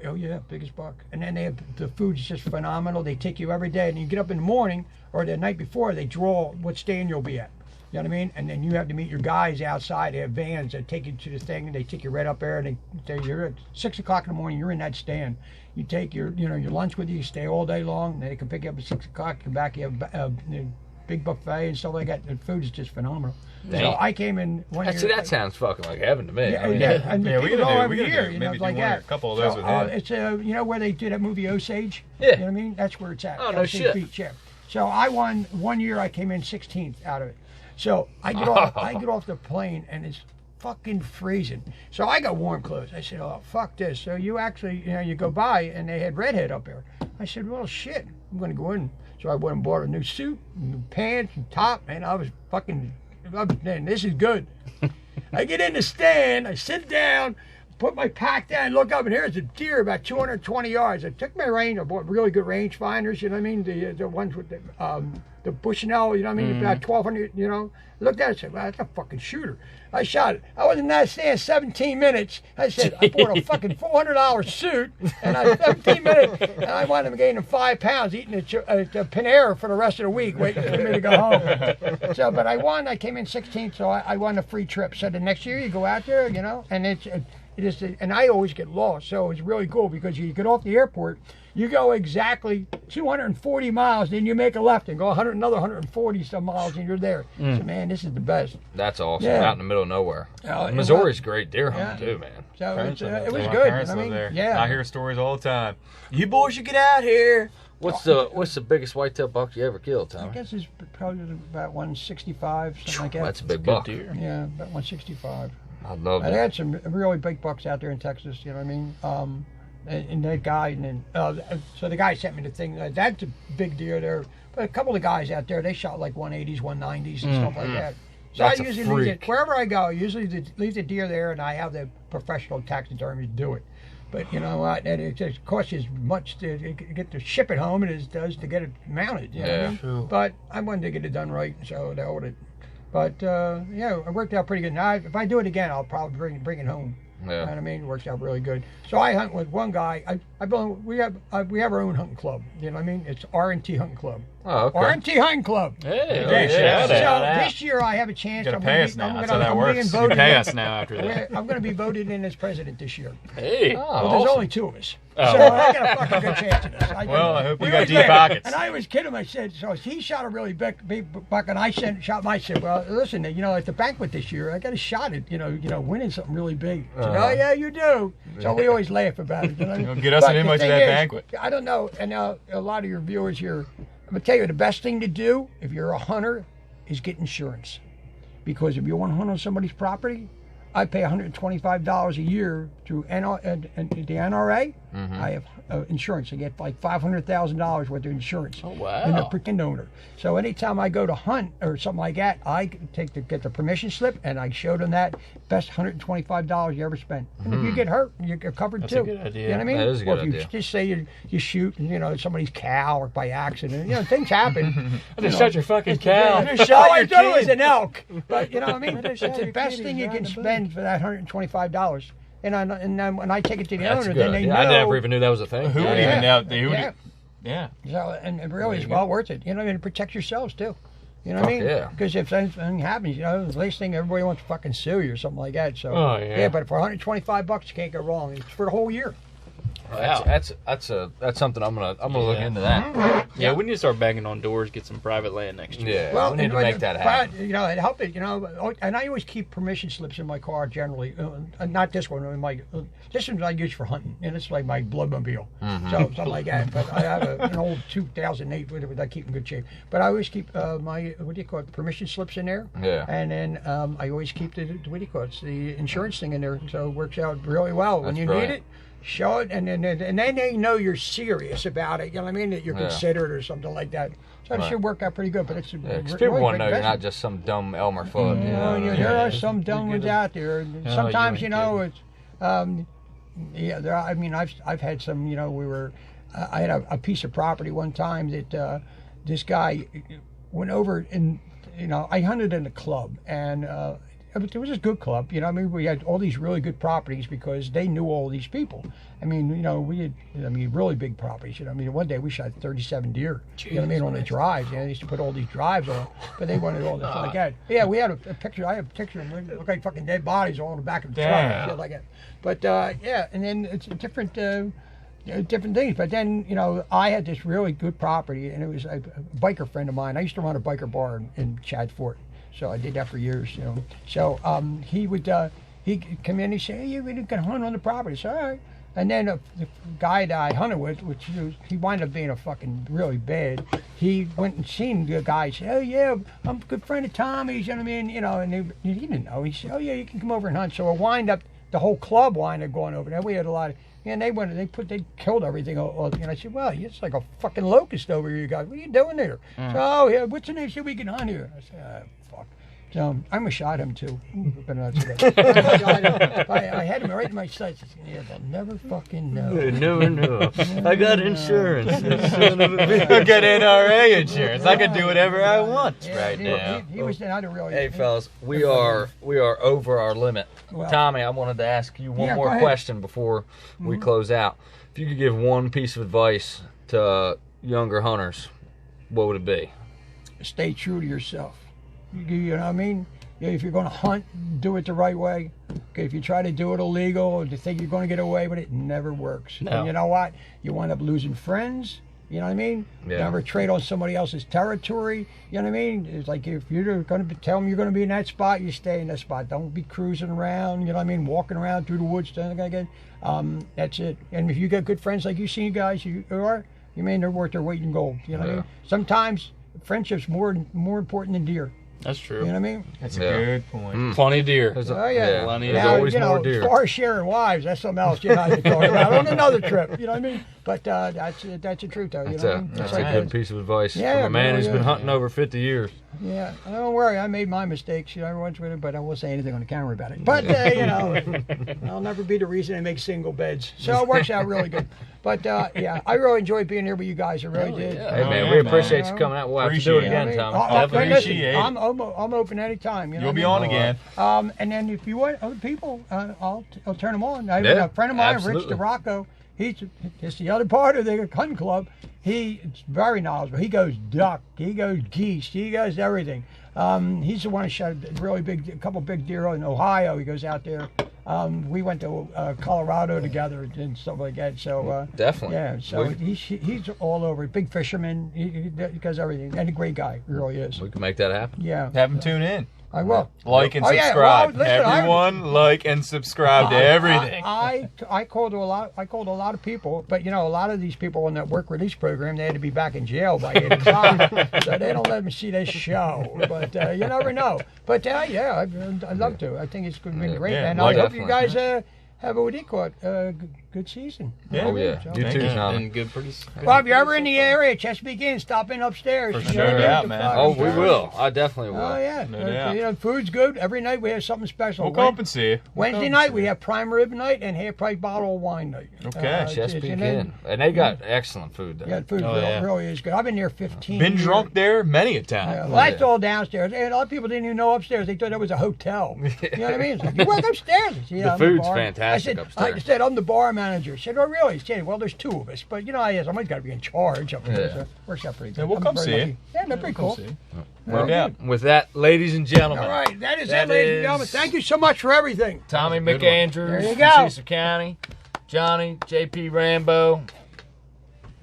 Speaker 2: Oh yeah, biggest buck. And then they have the food's just phenomenal. They take you every day, and you get up in the morning or the night before. They draw what stand you'll be at. You know what I mean? And then you have to meet your guys outside. They have vans that take you to the thing, and they take you right up there. And they say you're at 6 o'clock in the morning. You're in that stand. You take your lunch with you. You stay all day long. And they can pick you up at 6 o'clock. Come back. You have a big buffet and stuff like that. The food is just phenomenal.
Speaker 3: Dang.
Speaker 2: So I came in one year.
Speaker 3: See, that sounds fucking like heaven to me.
Speaker 2: Yeah,
Speaker 3: I mean,
Speaker 2: yeah, and
Speaker 1: Yeah, we
Speaker 2: people
Speaker 1: gotta
Speaker 2: go
Speaker 1: do-
Speaker 2: every
Speaker 1: we gotta
Speaker 2: year,
Speaker 1: do
Speaker 2: you know,
Speaker 1: maybe
Speaker 2: like
Speaker 1: one or
Speaker 2: that.
Speaker 1: a couple of those with him.
Speaker 2: It's you know where they did that movie Osage?
Speaker 3: Yeah.
Speaker 2: You know what I mean? That's where it's at.
Speaker 3: Oh, no
Speaker 2: Osage
Speaker 3: shit.
Speaker 2: Beach, yeah. So I won one year. I came in 16th out of it. So I get off the plane and it's fucking freezing. So I got warm clothes. I said, oh fuck this. So you actually, you go by and they had redhead up there. I said, well shit, I'm gonna go in. So I went and bought a new suit, new pants, and top, and man, this is good. I get in the stand, I sit down, put my pack down, look up, and here's a deer about 220 yards. I took my range, I bought really good range finders, you know what I mean? The ones with the Bushnell, you know what I mean? About 1,200, you know. Looked at it and said, well, that's a fucking shooter. I shot it. I was in that stand 17 minutes. I said, I bought a fucking $400 suit, and I 17 minutes, and I wound up gaining 5 pounds eating at Panera for the rest of the week, waiting for me to go home. So, but I won. I came in 16th, so I won a free trip. So the next year you go out there, you know, and it is, and I always get lost, so it's really cool because you get off the airport, you go exactly 240 miles, then you make a left and go another 140 some miles, and you're there. So man, this is the best.
Speaker 3: That's awesome.
Speaker 2: Yeah.
Speaker 3: Out in the middle of nowhere.
Speaker 2: Oh,
Speaker 3: Missouri's great deer hunting
Speaker 2: Yeah.
Speaker 3: too, man.
Speaker 2: So it was
Speaker 1: My
Speaker 2: good.
Speaker 1: parents
Speaker 2: I
Speaker 1: live
Speaker 2: mean,
Speaker 1: there.
Speaker 2: yeah.
Speaker 1: I hear stories all the time. You boys should get out here.
Speaker 3: What's the biggest whitetail buck you ever killed,
Speaker 2: I
Speaker 3: Tommy?
Speaker 2: guess it's probably about 165, something like that.
Speaker 3: That's a big
Speaker 4: Good
Speaker 3: buck.
Speaker 4: deer.
Speaker 2: Yeah, about 165.
Speaker 3: I love
Speaker 2: I
Speaker 3: that.
Speaker 2: had some really big bucks out there in Texas. You know what I mean? And that guy, and then so the guy sent me the thing. That's a big deer there. But a couple of guys out there, they shot like 180s, 190s, and stuff like that. So
Speaker 3: That's
Speaker 2: I
Speaker 3: a
Speaker 2: usually leave it
Speaker 3: freak.
Speaker 2: wherever I go. I usually leave the deer there, and I have the professional taxidermist do it. But you know what? And it just costs you as much to get to ship it home as it does to get it mounted. You know what I mean?
Speaker 1: True.
Speaker 2: But I wanted to get it done right, so they ordered it. But yeah, it worked out pretty good. Now, if I do it again, I'll probably bring it home. You know what I mean? It works out really good. So I hunt with one guy. We have our own hunting club. You know what I mean? It's R&T Hunting Club.
Speaker 3: Oh, okay.
Speaker 2: R&T Hunting Club.
Speaker 4: Hey,
Speaker 1: Yeah,
Speaker 4: shout
Speaker 1: shout
Speaker 4: out.
Speaker 2: So
Speaker 1: out.
Speaker 2: this year I have a chance.
Speaker 1: You gotta
Speaker 2: I'm
Speaker 1: pay
Speaker 2: gonna
Speaker 1: us
Speaker 2: be-
Speaker 1: now.
Speaker 2: I'm
Speaker 1: That's
Speaker 2: gonna-
Speaker 1: how that
Speaker 2: I'm being
Speaker 1: works. You
Speaker 2: voted
Speaker 1: pay
Speaker 2: in-
Speaker 1: us now after that.
Speaker 2: I'm going to be voted in as president this year.
Speaker 4: Hey.
Speaker 2: Well, there's only two of us.
Speaker 4: Oh.
Speaker 2: So I got a fucking good chance of this.
Speaker 1: Well, I hope you
Speaker 2: We
Speaker 1: got
Speaker 2: always
Speaker 1: deep
Speaker 2: laugh.
Speaker 1: pockets.
Speaker 2: And I always kid him. I said, so he shot a really big buck, and I shot my. I said, well, listen, at the banquet this year, I got a shot at, winning something really big. I said, oh, yeah, you do. So we always laugh about it.
Speaker 1: Don't get us
Speaker 2: But
Speaker 1: an
Speaker 2: the
Speaker 1: image of
Speaker 2: thing
Speaker 1: that
Speaker 2: is,
Speaker 1: banquet.
Speaker 2: I don't know, and a lot of your viewers here, I'm going to tell you, the best thing to do if you're a hunter is get insurance. Because if you want to hunt on somebody's property, I pay $125 a year through the NRA. I have insurance. I get like $500,000 worth of insurance.
Speaker 4: Oh, wow.
Speaker 2: And a freaking owner. So anytime I go to hunt or something like that, I get the permission slip and I show them that best $125 you ever spent. And if you get hurt, you're covered
Speaker 4: That's
Speaker 2: too.
Speaker 4: a good idea.
Speaker 2: You know what I mean?
Speaker 3: That is a
Speaker 2: Or
Speaker 3: good
Speaker 2: if you
Speaker 3: idea.
Speaker 2: just say you shoot, somebody's cow or by accident, things happen.
Speaker 4: I just shot your fucking cow.
Speaker 2: All I do is an elk. But you know what I mean? It's the best thing you can spend in for that $125. And then when I take it to the
Speaker 3: That's
Speaker 2: owner,
Speaker 3: good.
Speaker 2: then they know.
Speaker 3: I never even knew that was a thing.
Speaker 1: Who would even know? Who would,
Speaker 2: yeah. So, and it really is well worth it. You know, and it protects yourselves too. You know what I mean?
Speaker 3: Yeah.
Speaker 2: Because if anything happens, you know, the last thing everybody wants to fucking sue you or something like that. So, but for $125, you can't go wrong. It's for the whole year.
Speaker 3: Wow. That's something I'm gonna look into that.
Speaker 4: Yeah, we need to start banging on doors, get some private land next year.
Speaker 3: Yeah,
Speaker 2: Well,
Speaker 3: we need to make that happen.
Speaker 2: You know, it helped it. You know, and I always keep permission slips in my car generally. Not this one. This one's I use for hunting, and it's like my bloodmobile, so something like that. But I have an old 2008 whatever that I keep in good shape. But I always keep my permission slips in there.
Speaker 3: Yeah.
Speaker 2: And then I always keep the the insurance thing in there, so it works out really well when you need it. Show it, and then they know you're serious about it. You know what I mean? That you're considered or something like that. So it should work out pretty good. But it's
Speaker 3: people want to know you're not just some dumb Elmer Fudd.
Speaker 2: There are some dumb ones out there. Sometimes you know it's. I mean, I've had some. You know, I had a piece of property one time that this guy went over and I hunted in a club and. But it was a good club, you know. I mean, we had all these really good properties because they knew all these people. I mean, we had, really big properties. You know, I mean, one day we shot 37 deer. You know what I mean, on the drives. You know, they used to put all these drives on, but they wanted all this like that. Yeah, we had a picture. I have a picture of them. They look like fucking dead bodies all in the back of the truck and shit like that. But and then it's different things. But then I had this really good property, and it was a biker friend of mine. I used to run a biker bar in Chad Fort. So I did that for years, So he would he'd come in and he'd say, "Hey, you can hunt on the property." So all right. And then the guy that I hunted with, he wound up being a fucking really bad. He went and seen the guy. Said, "Oh yeah, I'm a good friend of Tommy's." You know what I mean? And he didn't know. He said, "Oh yeah, you can come over and hunt." So it wind up the whole club wind up going over there. We had a lot of. And they killed everything. And I said, "Well, it's like a fucking locust over here, you guys. What are you doing there?" So, "Oh yeah, what's the name? So we can hunt here." I said, "Fuck." So I'm gonna shot him too. But I had him right in my sights. Yeah, they'll never fucking know.
Speaker 3: No. I got insurance.
Speaker 1: I got NRA insurance. I can do whatever I want now.
Speaker 2: He was not a real.
Speaker 3: Hey, fellas, we are over our limit. Well, Tommy, I wanted to ask you one more question before we close out. If you could give one piece of advice to younger hunters, what would it be?
Speaker 2: Stay true to yourself. You know what I mean? If you're going to hunt, do it the right way. Okay, if you try to do it illegal or you think you're going to get away with it, it never works. No. And you know what? You wind up losing friends. You know what I mean? Yeah. Never trade on somebody else's territory. You know what I mean? It's like if you're going to tell them you're going to be in that spot, you stay in that spot. Don't be cruising around. You know what I mean? Walking around through the woods. That's it. And if you got good friends like you see guys, you mean they're worth their weight in gold. You know what I mean? Sometimes friendship's more important than deer.
Speaker 4: That's true.
Speaker 2: You know what I mean?
Speaker 1: That's a good point.
Speaker 4: Plenty of deer.
Speaker 2: There's
Speaker 3: always more deer.
Speaker 2: As far as sharing wives, that's something else you're not talking about on another trip. You know what I mean? But that's the truth, though.
Speaker 3: That's a good piece of advice from a man who's been hunting over 50 years.
Speaker 2: Yeah, don't worry. I made my mistakes. Every once with it, but I won't say anything on the camera about it. But I'll never be the reason I make single beds. So it works out really good. But I really enjoyed being here with you guys. I really did.
Speaker 3: Yeah. Hey man, we appreciate you coming out. We'll have to do it again, Tom.
Speaker 2: I'm open anytime.
Speaker 1: You'll be on again.
Speaker 2: And then if you want other people, I'll turn them on. I have a friend of mine, Rich DeRocco. It's the other part of the hunting club. He's very knowledgeable. He goes duck, he goes geese, he goes everything. He's the one who shot a couple big deer in Ohio. He goes out there. We went to Colorado together and stuff like that. So
Speaker 3: definitely,
Speaker 2: yeah. So he's all over. Big fisherman. He does everything, and a great guy. He really is.
Speaker 3: We can make that happen.
Speaker 2: Yeah.
Speaker 1: Have him tune in.
Speaker 2: I will.
Speaker 1: Like and subscribe. Everyone like and subscribe to everything.
Speaker 2: I called a lot of people, but a lot of these people in that work release program, they had to be back in jail by 8 o'clock, so they don't let me see this show. But you never know. But I'd love to. I think it's going to be great, and I hope you guys have a good season.
Speaker 1: Yeah.
Speaker 3: Oh yeah,
Speaker 2: So-
Speaker 3: you
Speaker 1: Thank
Speaker 3: too,
Speaker 1: you.
Speaker 3: Tommy.
Speaker 4: And good pretty.
Speaker 2: Well, if you're ever in the area, Chesapeake Inn, stop in upstairs.
Speaker 1: For
Speaker 2: You
Speaker 1: sure,
Speaker 2: know,
Speaker 1: yeah,
Speaker 2: the
Speaker 1: man.
Speaker 2: fire
Speaker 3: Oh, we
Speaker 2: service.
Speaker 3: will. I definitely will.
Speaker 2: Oh yeah,
Speaker 1: No doubt.
Speaker 2: you know, food's good. Every night we have something special.
Speaker 1: We'll come up and see you.
Speaker 2: Wednesday night we have prime rib night and half price bottle of wine night.
Speaker 1: Okay.
Speaker 3: Chesapeake
Speaker 2: and then-
Speaker 3: Inn, and they got excellent food there.
Speaker 2: Yeah, the food
Speaker 1: Oh, yeah.
Speaker 2: really is good. I've been there 15
Speaker 1: Been
Speaker 2: years.
Speaker 1: drunk there many a
Speaker 2: Yeah,
Speaker 1: time.
Speaker 2: well, that's all downstairs. And a lot of people didn't even know upstairs. They thought that was a hotel. You know what I mean? It's like, you work upstairs. I said, yeah,
Speaker 3: The
Speaker 2: I'm
Speaker 3: food's
Speaker 2: bar.
Speaker 3: fantastic
Speaker 2: I
Speaker 3: upstairs.
Speaker 2: said, I'm the bar manager. He said, oh, really? He said, well, there's two of us. But, you know, somebody's got to be in charge up there.
Speaker 3: Yeah.
Speaker 2: So it works out pretty good.
Speaker 1: Yeah, we'll
Speaker 2: I'm
Speaker 1: come
Speaker 2: very
Speaker 1: see you.
Speaker 2: lucky. Yeah, that's pretty cool.
Speaker 3: Well,
Speaker 1: Yeah.
Speaker 3: with that, ladies and gentlemen,
Speaker 2: All right, that is
Speaker 3: That
Speaker 2: it, ladies and
Speaker 3: is-
Speaker 2: gentlemen. Thank you so much for everything.
Speaker 3: Tommy
Speaker 4: That was a good one.
Speaker 3: McAndrews
Speaker 2: There you
Speaker 3: from
Speaker 2: go.
Speaker 3: Cecil County, Johnny, JP Rambo,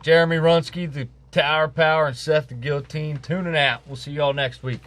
Speaker 3: Jeremy Runsky, the Tower Power, and Seth the Guillotine tuning out. We'll see y'all next week.